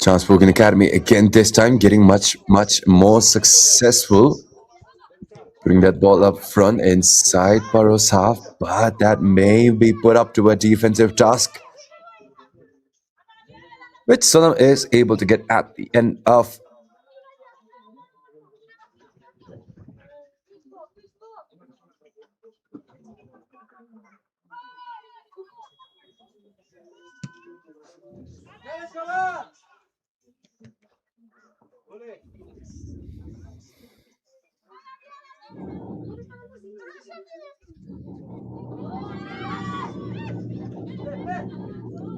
Chance for UGYEN Academy again, this time getting much more successful. Putting that ball up front inside PARO's half, but that may be put up to a defensive task, which Sonam is able to get at the end of.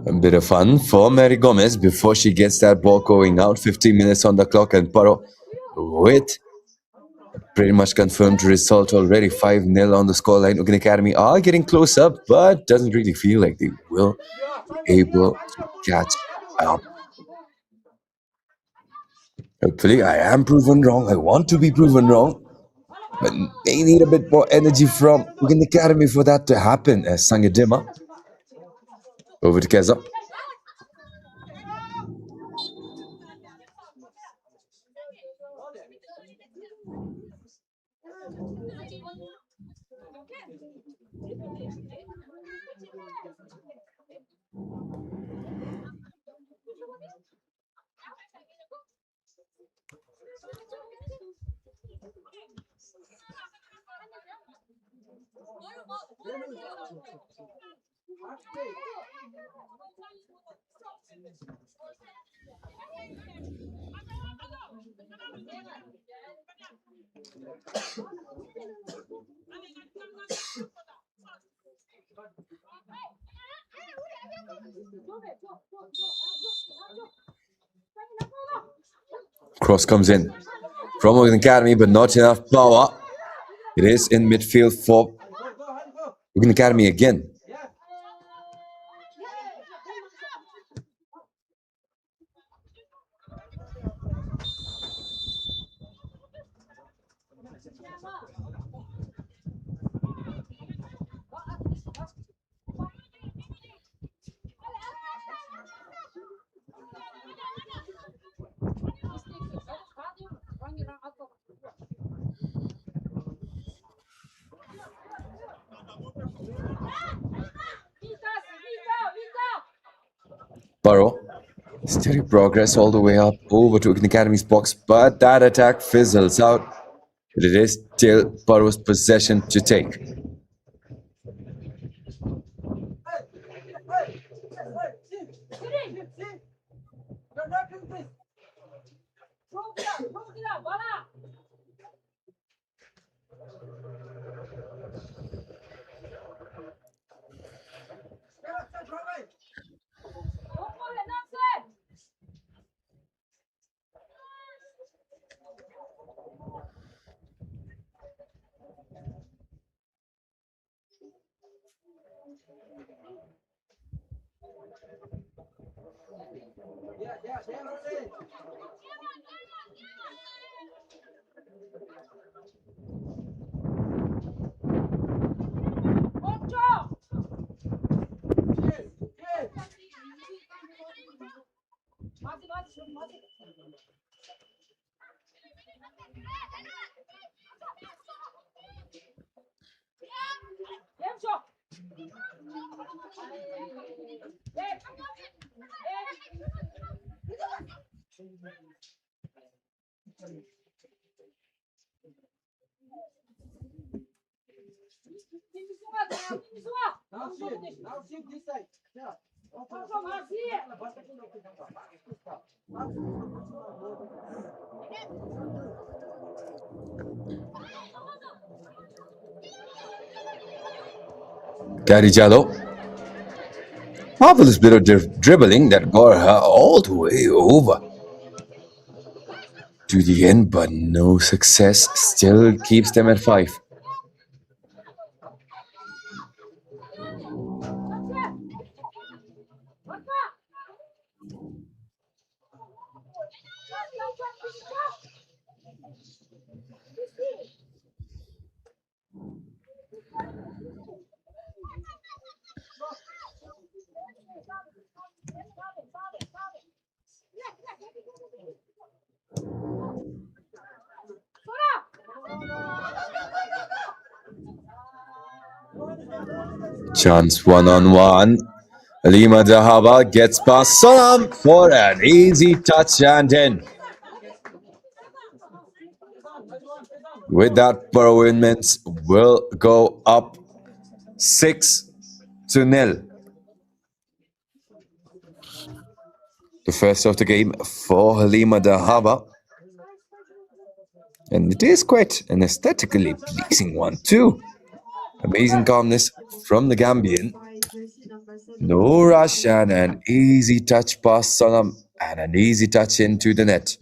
A bit of fun for Mary Gomez before she gets that ball going out. 15 minutes on the clock, and PARO with pretty much confirmed result already. 5-0 on the scoreline. UGYEN Academy are getting close up, but doesn't really feel like they will be able to catch up. Hopefully, I am proven wrong. I want to be proven wrong, but they need a bit more energy from UGYEN Academy for that to happen. As Sangedima over to Keza. Cross comes in from UGYEN Academy, but not enough power. It is in midfield for UGYEN Academy again. PARO, steady progress all the way up over to UGYEN Academy's box, but that attack fizzles out. But it is still PARO's possession to take. Carigiano. Marvelous bit of dribbling that got her all the way over to the end, but no success. Still keeps them at 5. Chance 1-on-1. Lima Dahaba gets past Salam for an easy touch and in. With that, PARO Women's will go up 6-0. The first of the game for Halima Dahaba. And it is quite an aesthetically pleasing one too. Amazing calmness from the Gambian. By jersey number 7. No rush and an easy touch past Salam and an easy touch into the net.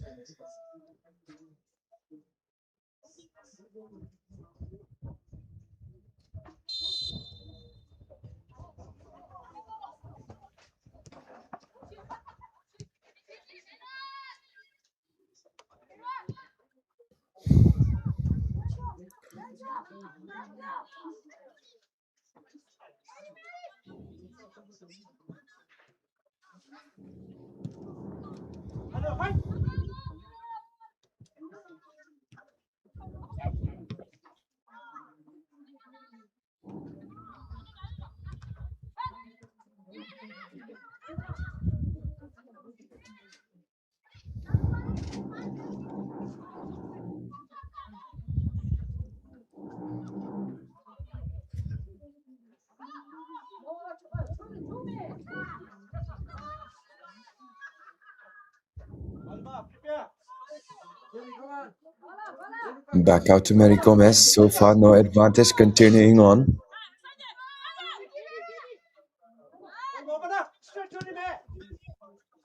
Back out to Mary Gomez. So far, no advantage. Continuing on.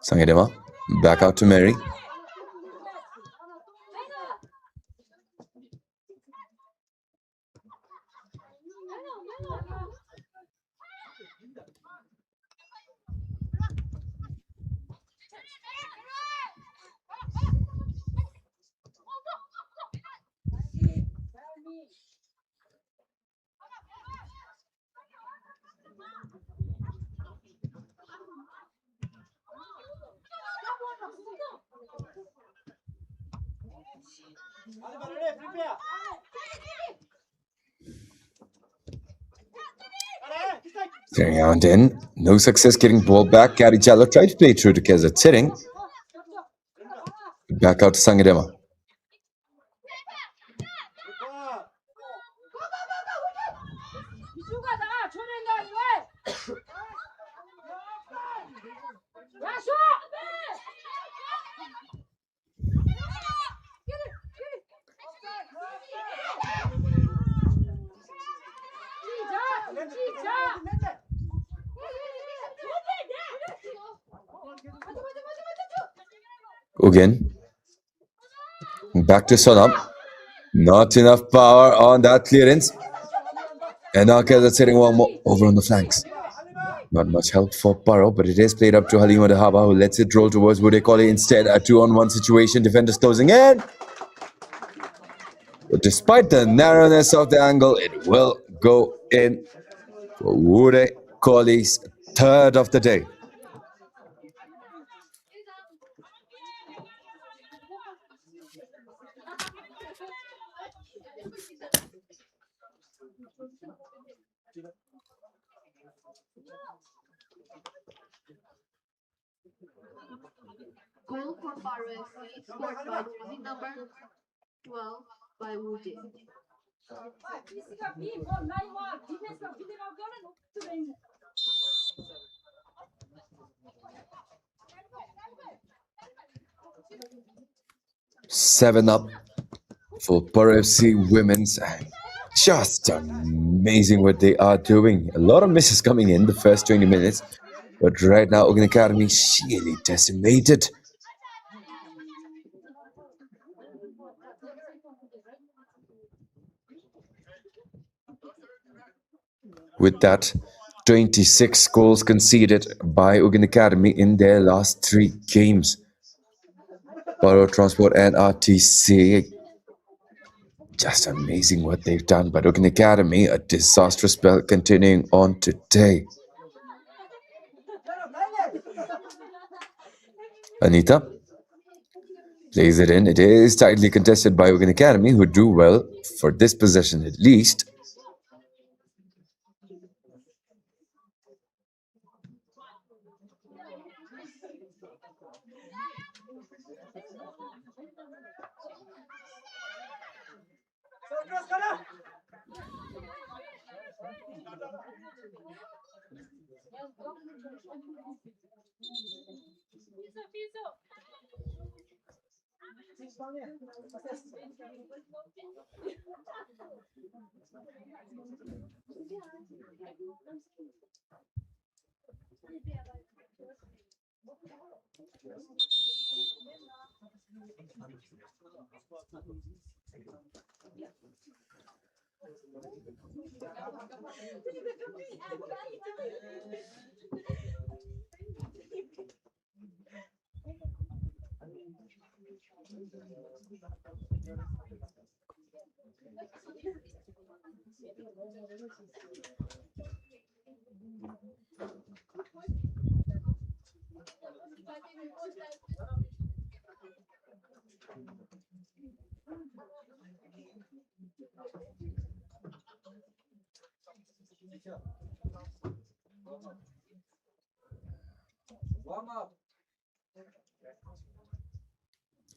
Sangedema. Back out to Mary. Clearing out in. No success getting ball back. Gary Jallo tried to play through to Keza Titting. Back out to Sangedema. Again. Back to Sonam. Not enough power on that clearance. And now Keza Titting one more over on the flanks. Not much help for PARO, but it is played up to Halima Dahaba, who lets it roll towards Wudekoli instead. A 2-on-1 situation, defenders closing in. But despite the narrowness of the angle, it will go in for Wudekoli's third of the day. Goal for PARO FC scored by jersey number 12 by UGYEN. Seven up for PARO FC Women's. And just a amazing what they are doing. A lot of misses coming in the first 20 minutes, but right now, UGYEN Academy really decimated. With that, 26 goals conceded by UGYEN Academy in their last 3 games. PARO Transport and RTC, just amazing what they've done. But UGYEN Academy, a disastrous spell continuing on today. Anita plays it in. It is tightly contested by UGYEN Academy, who do well for this possession at least.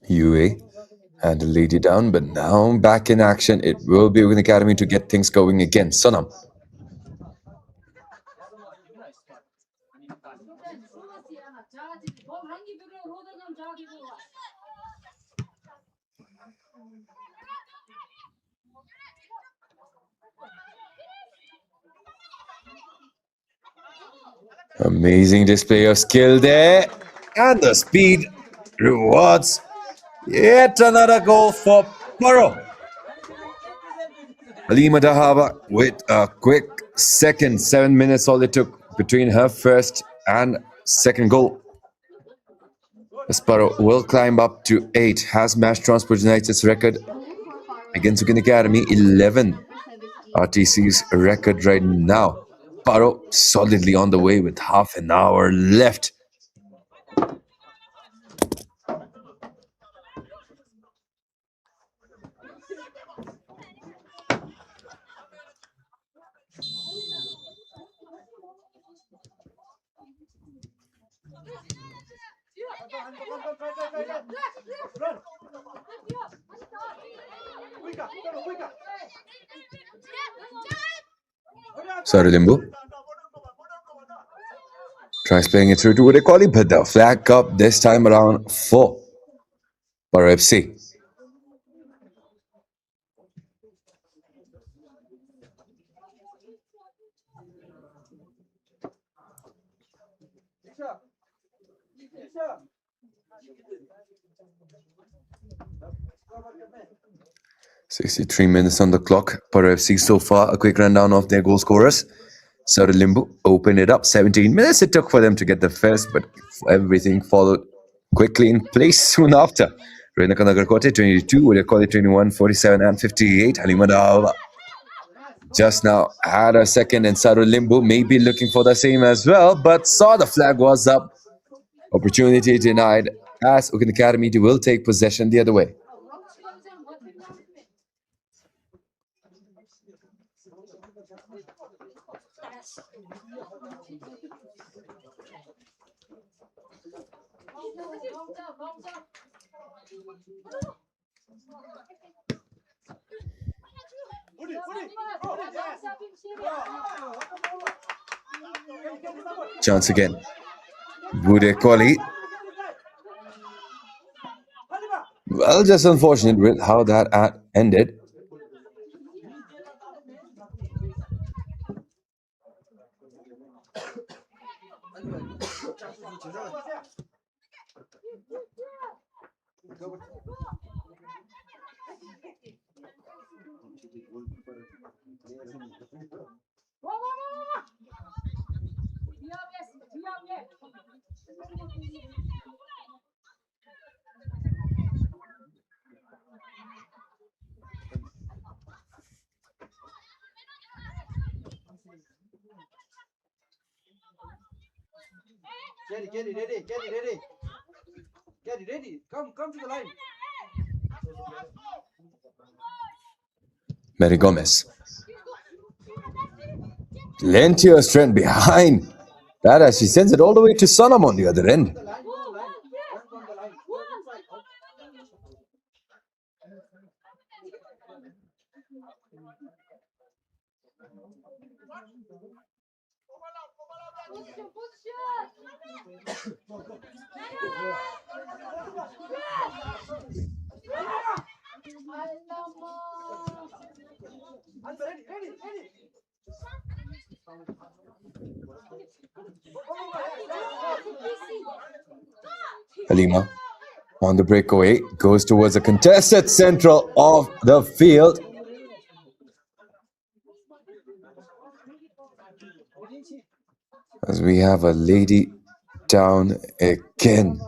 UA had to lead it down, but now back in action. It will be UGYEN Academy to get things going again. Sonam. Amazing display of skill there. And the speed rewards yet another goal for PARO. Halima Dahaba with a quick second. 7 minutes all it took between her first and second goal. PARO will climb up to 8. Has Mash Transport United's record against UGYEN Academy 11. RTC's record right now. PARO solidly on the way with half an hour left. Sarulimbu tries playing it through to Udaikoli, but the flag up this time around for PARO FC. "63 minutes on the clock. PARO FC so far. A quick rundown of their goal scorers. Sarulimbu opened it up. 17 minutes it took for them to get the first, but everything followed quickly in place soon after. Renaka Nagarkote 22, Udaikoli 21, 47 and 58. Halima Dahaba just now had a second, and Sarulimbu may be looking for the same as well, but saw the flag was up. Opportunity denied as UGYEN Academy will take possession the other way. Chance again. Udaikoli. Well, just unfortunate with how that ended. Mary Gomez. Plenty of strength behind that as she sends it all the way to Sonam on the other end. Halima on the breakaway goes towards the contested central of the field. As we have a lady down again.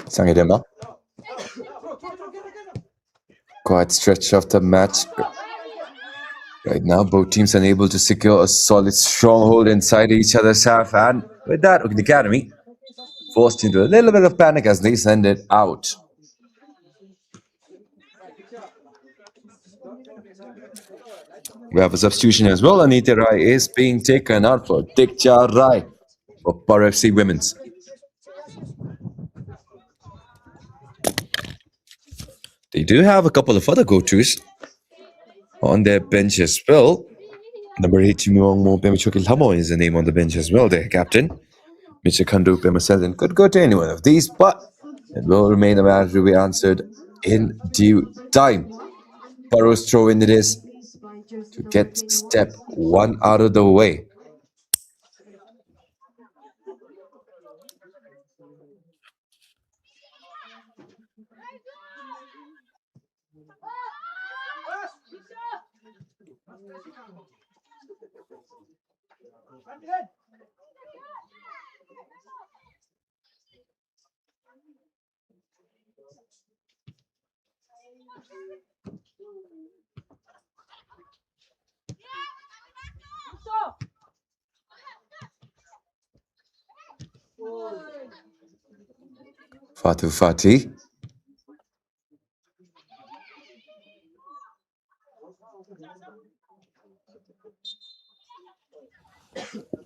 Sangedema. Quite stretch of the match. Right now, both teams unable to secure a solid stronghold inside each other's half, and with that, the Academy forced into a little bit of panic as they send it out. We have a substitution as well. Anita Rai is being taken out for Diksha Rai for PARO FC Women's. They do have a couple of other go-tos on their bench as well. Number 8, Chimwangmo Pemichoki Lamo is the name on the bench as well, their captain. Michakandu Pemaselden could go to any one of these, but it will remain a matter to be answered in due time. Paro's throw in it is to get step 1 out of the way. Fatu Fati.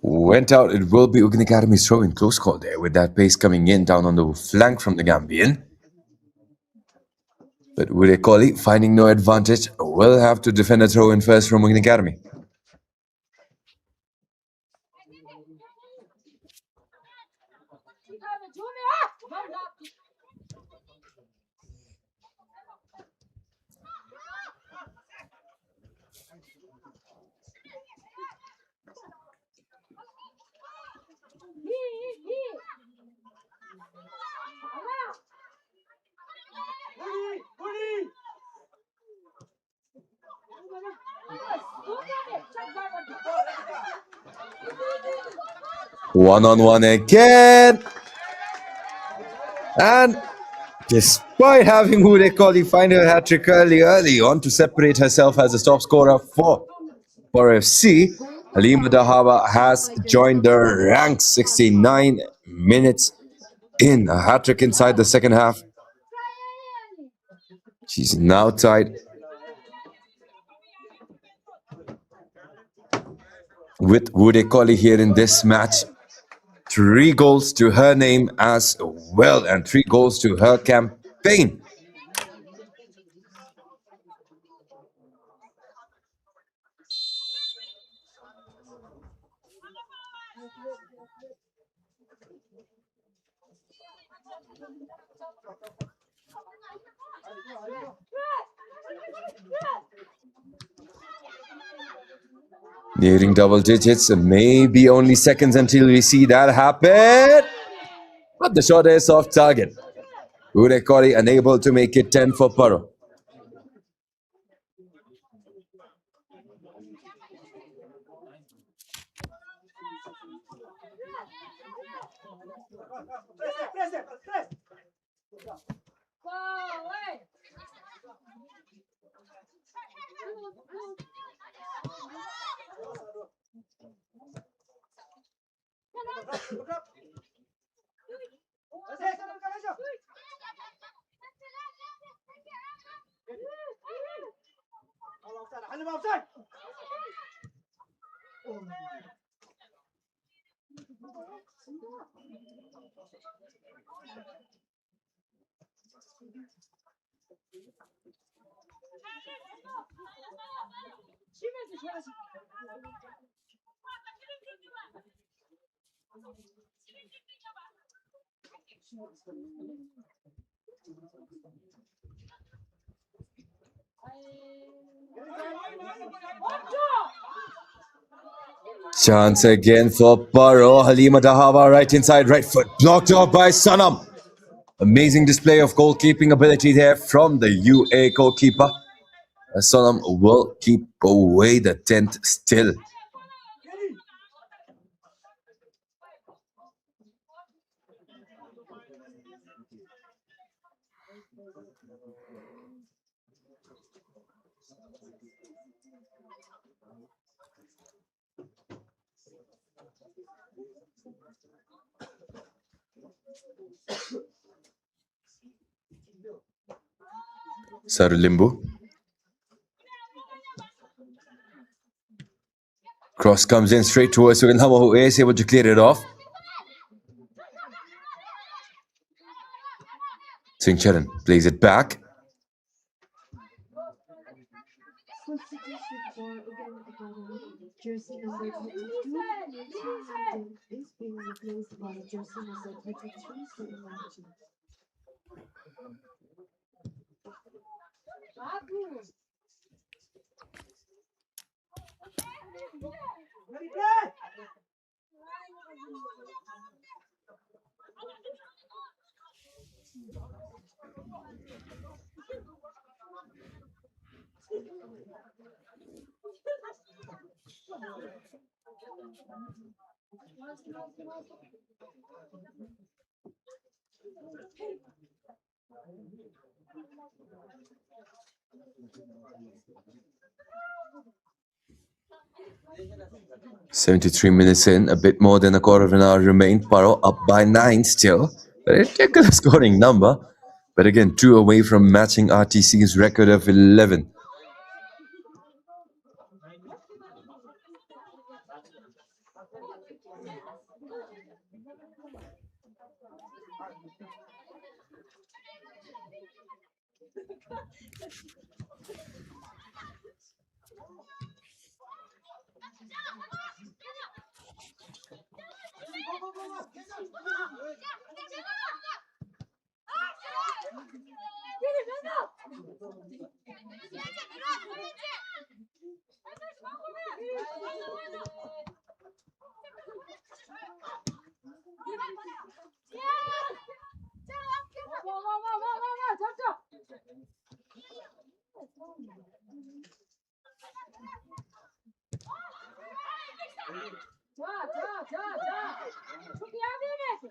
Went out. It will be UGYEN Academy's throw in. Close call there with that pace coming in down on the flank from the Gambian. But Urekoli, finding no advantage, will have to defend a throw in first from UGYEN Academy. One-on-one again. And despite having Urekoli find her hat-trick early on to separate herself as the top scorer for PARO FC, Halima Dahaba has joined the ranks. 69 minutes in. A hat-trick inside the second half. She's now tied with Woode Colley here in this match. 3 goals to her name as well, and 3 goals to her campaign. Nearing double digits, maybe only seconds until we see that happen. But the shot is off target. Woode Colley unable to make it 10 for PARO. Chance again for PARO. Halima Dahaba right inside, right foot. Blocked off by Sanam. Amazing display of goalkeeping ability there from the UA goalkeeper. Sanam will keep away the 10th still. Sarulimbu. Cross comes in straight towards Suganhama, who is able to clear it off. Singh Charan plays it back. Substitution for UGYEN Academy. Jersey number 32, Hamden is being replaced by jersey number 33, Suriname. "73 minutes in, a bit more than a quarter of an hour remained. PARO up by 9 still. A ridiculous scoring number. But again, 2 away from matching RTC's record of 11.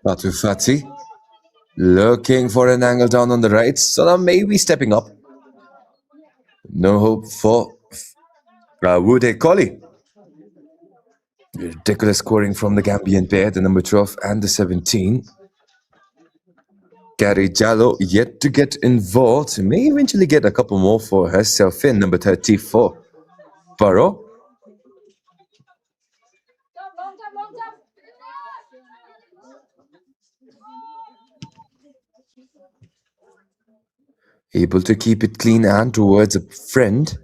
Batu Fati looking for an angle down on the right. Salam maybe stepping up. No hope for Woode Colley. Ridiculous scoring from the Gambian pair, the number 12 and the 17. Gary Jallo yet to get involved. May eventually get a couple more for herself in number 34. PARO able to keep it clean and towards a friend.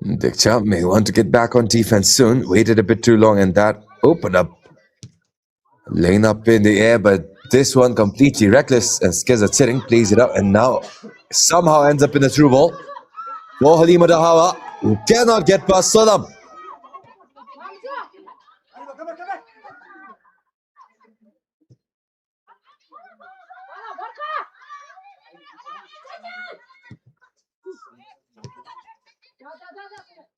Diksha may want to get back on defense soon. Waited a bit too long and that opened up. Lane up in the air, but this one completely reckless. And Skeza sitting, plays it up and now somehow ends up in the through ball. For Halima Dahawa, who cannot get past Salam.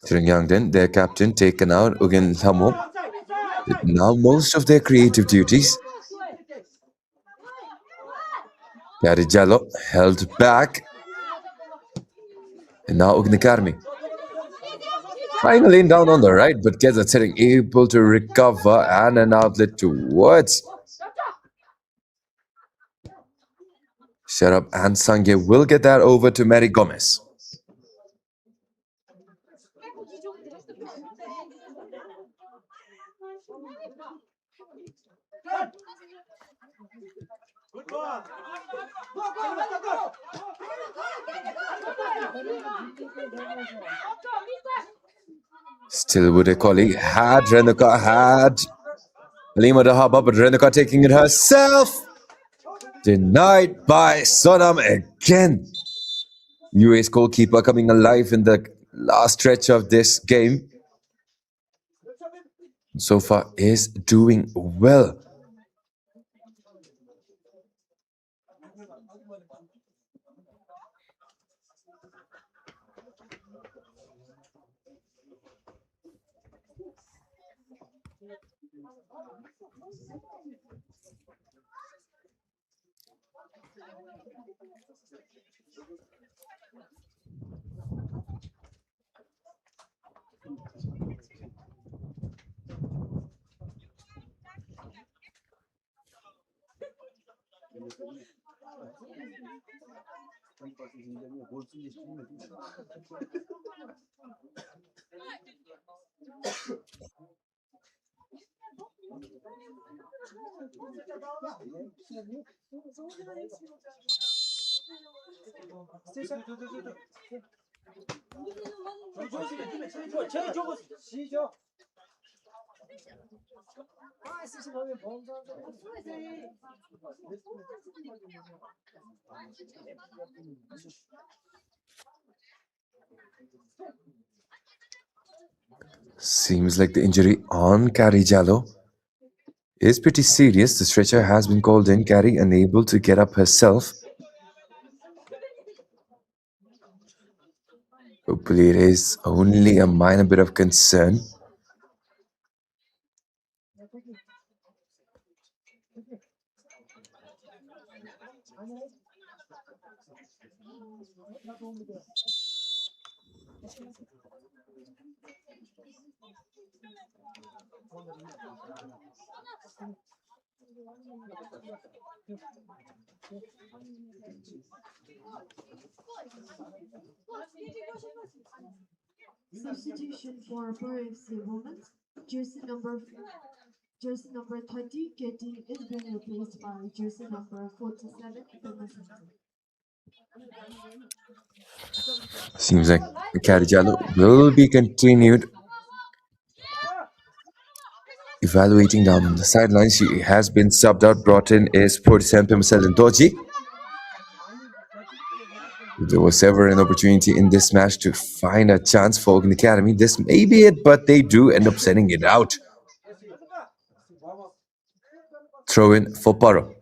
Sringyangden, their captain, taken out. Ugen Thamo, now most of their creative duties. Gary Jallo held back. And now Ugen Academy. Trying to lane down on the right, but Keza sitting able to recover and an outlet towards Sharab and Sangye will get that over to Mary Gomez. Still with a colleague, had Renuka, had Halima Dahaba, but Renuka taking it herself. Denied by Sonam again. UA's goalkeeper coming alive in the last stretch of this game. So far is doing well. Seems like the injury on Kari Jallo is pretty serious. The stretcher has been called in. Kari unable to get up herself. Hopefully it is only a minor bit of concern. Substitution for PARO FC Women's. Jersey number 30 getting is being replaced by jersey number 47 Seems like Kari Jallo will be continued. Evaluating down on the sidelines, she has been subbed out. Brought in is 47 Pimasel and Doji. If there was ever an opportunity in this match to find a chance for Ogun Academy, this may be it, but they do end up sending it out. Throw in for PARO.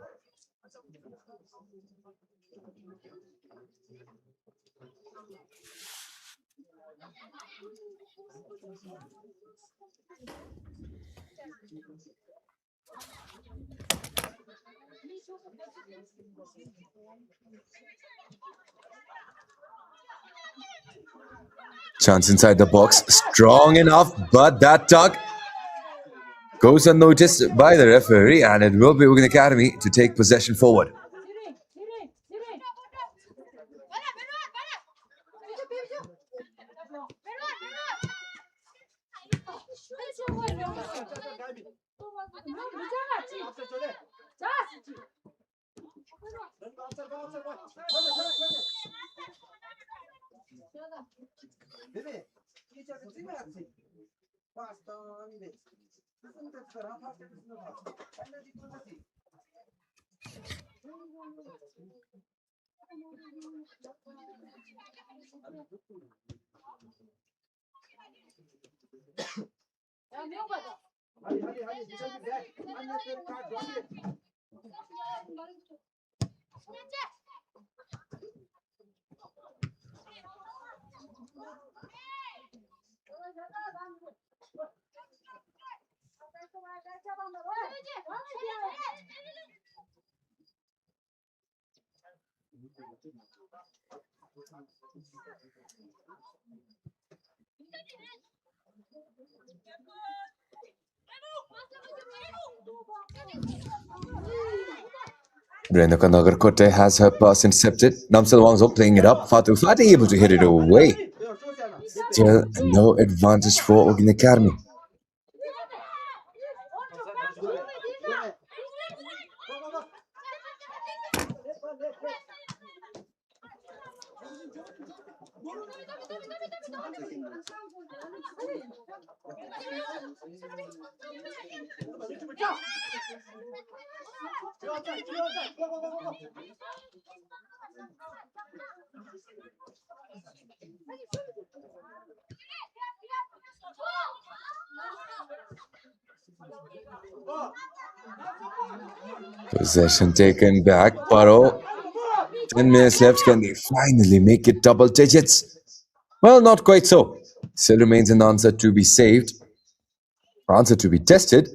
Chance inside the box, strong enough, but that tuck goes unnoticed by the referee, and it will be UGYEN Academy to take possession forward. Renuka Nagarkote has her pass intercepted. Namsal Wangzok playing it up. Fatu Fati able to hit it away. Still no advantage for UGYEN Academy. Possession taken back. PARO. 10 minutes left. Can they finally make it double digits? Well, not quite so. Still remains an answer to be saved. Answer to be tested.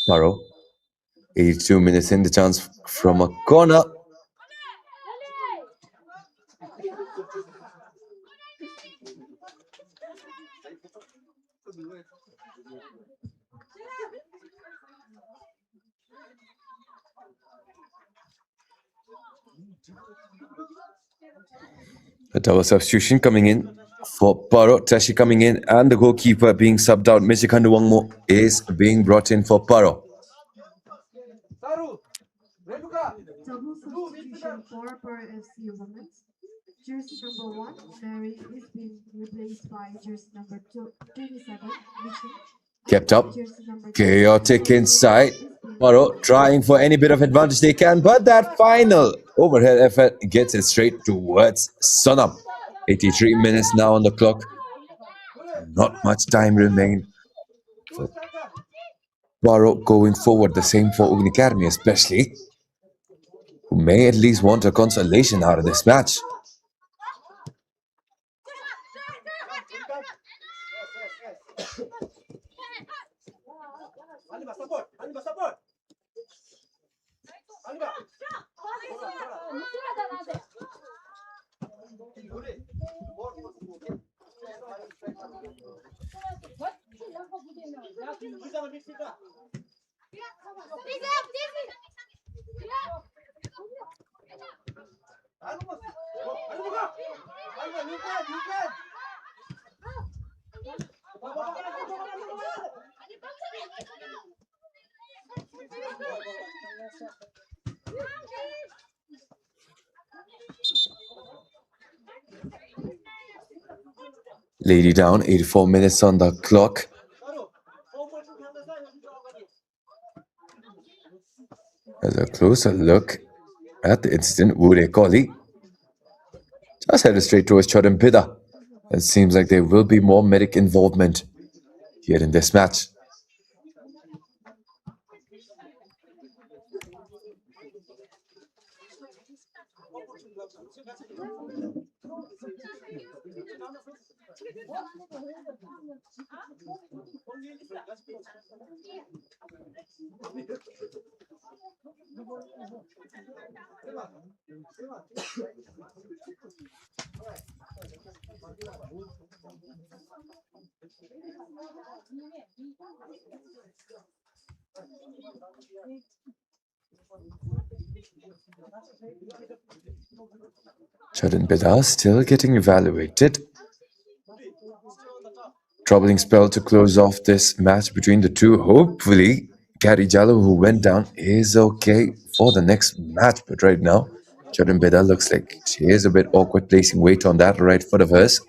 PARO. 82 minutes in, the chance from a corner. A double substitution coming in for PARO. Tashi coming in, and the goalkeeper being subbed out. Michikandu Wangmo is being brought in for PARO. Double substitution for PARO FC Women's. Jersey number 1, Mary, is being replaced by jersey number 27, Michi. Kept up. Jersey number 10, Chaotic inside. is being PARO trying for any bit of advantage they can, but that final overhead effort gets it straight towards Sonam. 83 minutes now on the clock. Not much time remained for PARO going forward. The same for UGYEN Academy especially, who may at least want a consolation out of this match. Lady down, 84 minutes on the clock. As a closer look at the incident, Woode Kohli just headed straight towards Chodan Pida. It seems like there will be more medic involvement here in this match. Chodan Pida still getting evaluated. Troubling spell to close off this match between the two. Hopefully, Gary Jallo, who went down, is okay for the next match. But right now, Jordan Beda looks like she is a bit awkward placing weight on that right foot of hers.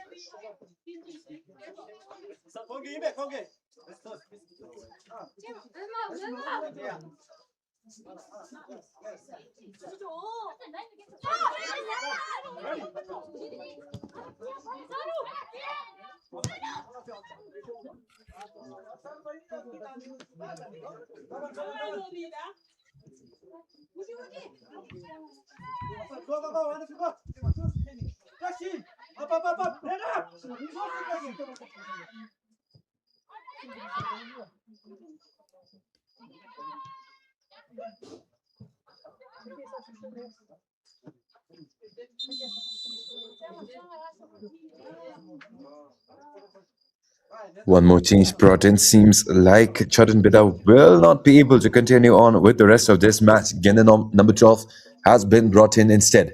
One more change brought in. Seems like Chodan Bida will not be able to continue on with the rest of this match. Genenom number 12 has been brought in instead.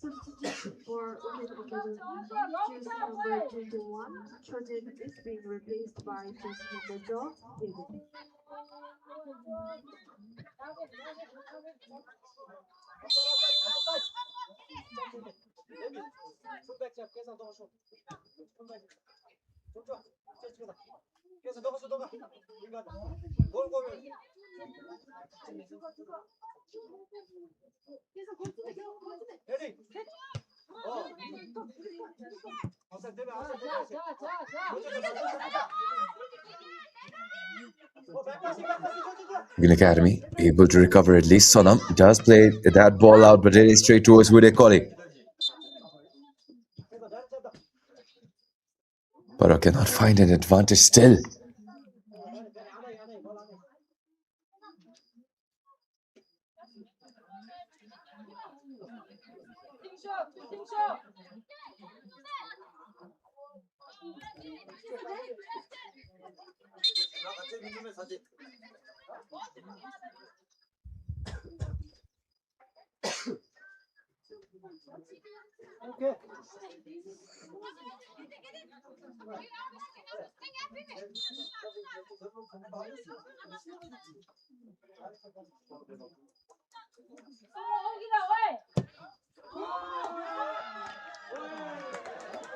Substitution for Women Academy, jersey number 21, Jordan is being replaced by jersey number 12, David. UGYEN Academy able to recover at least. Sonam does play that ball out, but it is straight towards Woode Kohli. Paro cannot find an advantage still.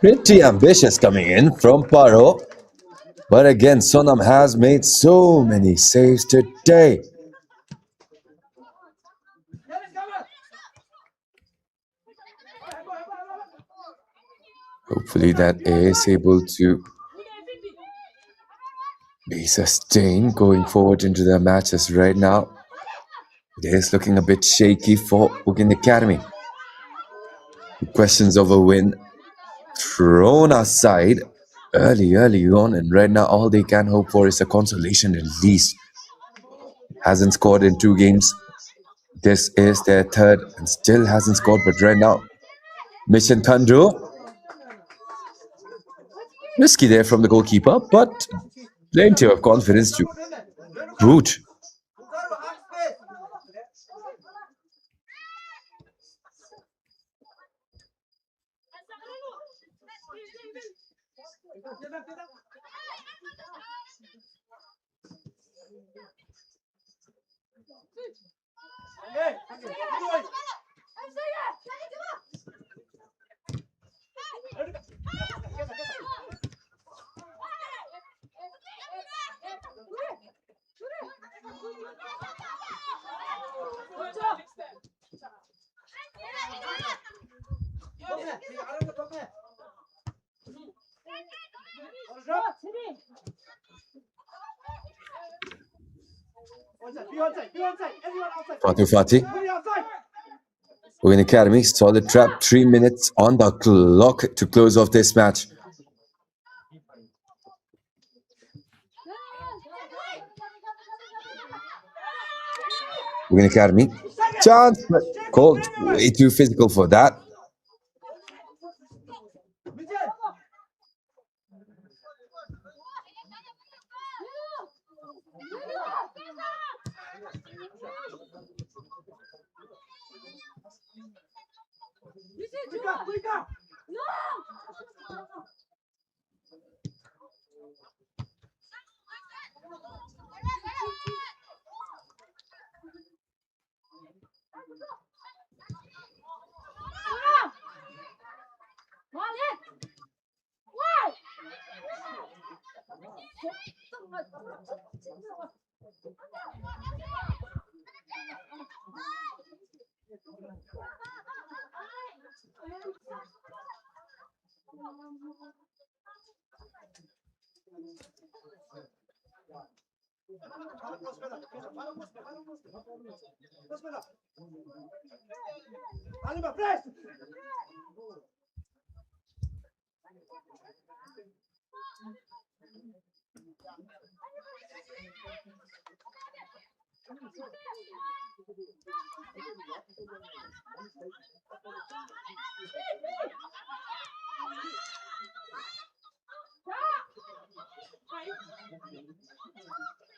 Pretty ambitious coming in from Paro. But again, Sonam has made so many saves today. Hopefully that is able to be sustained going forward into the matches. Right now, it is looking a bit shaky for UGYEN Academy. Questions of a win thrown aside early on, and right now all they can hope for is a consolation at least. Hasn't scored in 2 games. This is their third and still hasn't scored, but right now, Mission Thandro. Risky there from the goalkeeper, but plenty of confidence to boot. Fatih Fatih. UGYEN Academy, solid trap, 3 minutes on the clock to close off this match. UGYEN Academy, chance, but called way too physical for that.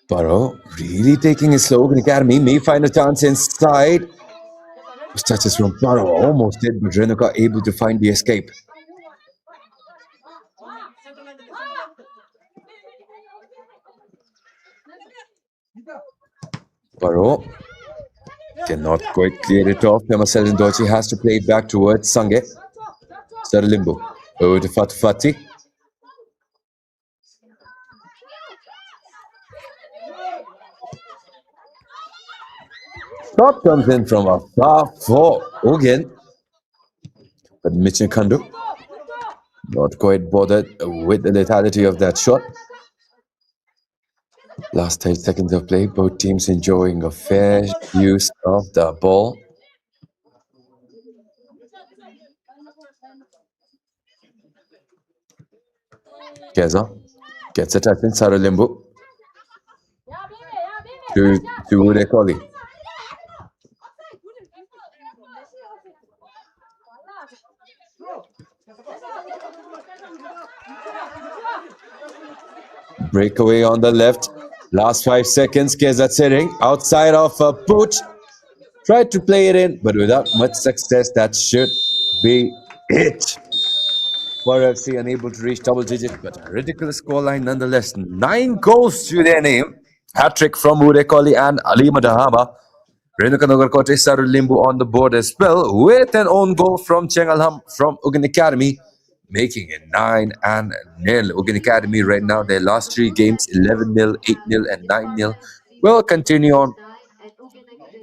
PARO really taking it slow. UGYEN Academy may find a chance inside. Those touches from PARO almost did, but Renuka able to find the escape. PARO cannot quite clear it off. Marcel Dochi has to play it back towards Sange. Saralimbu over to Fatih Fatih. Stop comes in from afar for UGYEN. But Michin Kandu not quite bothered with the lethality of that shot. Last 8 seconds of play, both teams enjoying a fair use of the ball. Keza gets a touch in. Saralimbu to Urekoli. Breakaway on the left. Last 5 seconds. Keza sitting outside of a pooch. Tried to play it in, but without much success. That should be it. PARO FC unable to reach double digits, but a ridiculous scoreline nonetheless. 9 goals to their name. Hat-trick from Urekoli and Ali Madahama. Renuka Nagarkote Saralimbu on the board as well, with an own goal from Chengalham from UGYEN Academy, making it 9-0. UGYEN Academy right now, their last 3 games, 11-0, 8-0 and 9-0, will continue on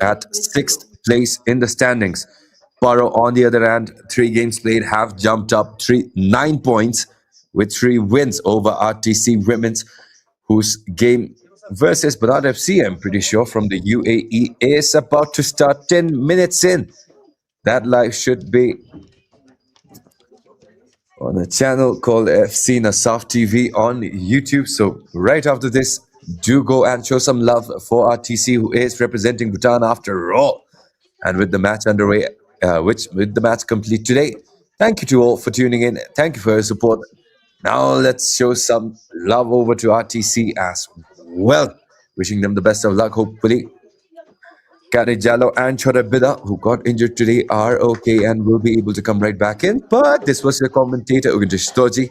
at 6th place in the standings. PARO, on the other hand, 3 games played, have jumped up 9 points with 3 wins over RTC Women's, whose game versus Badad FC, I'm pretty sure, from the UAE is about to start 10 minutes in. That live should be on a channel called FC Nasaf TV on YouTube. So right after this, do go and show some love for RTC, who is representing Bhutan after all. And with the match underway, with the match complete today, thank you to all for tuning in. Thank you for your support. Now let's show some love over to RTC as well. Wishing them the best of luck, hopefully. Kare Jallo and Chorabida, who got injured today, are okay and will be able to come right back in. But this was your commentator, Ugandish Toji.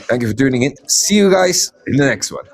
Thank you for tuning in. See you guys in the next one.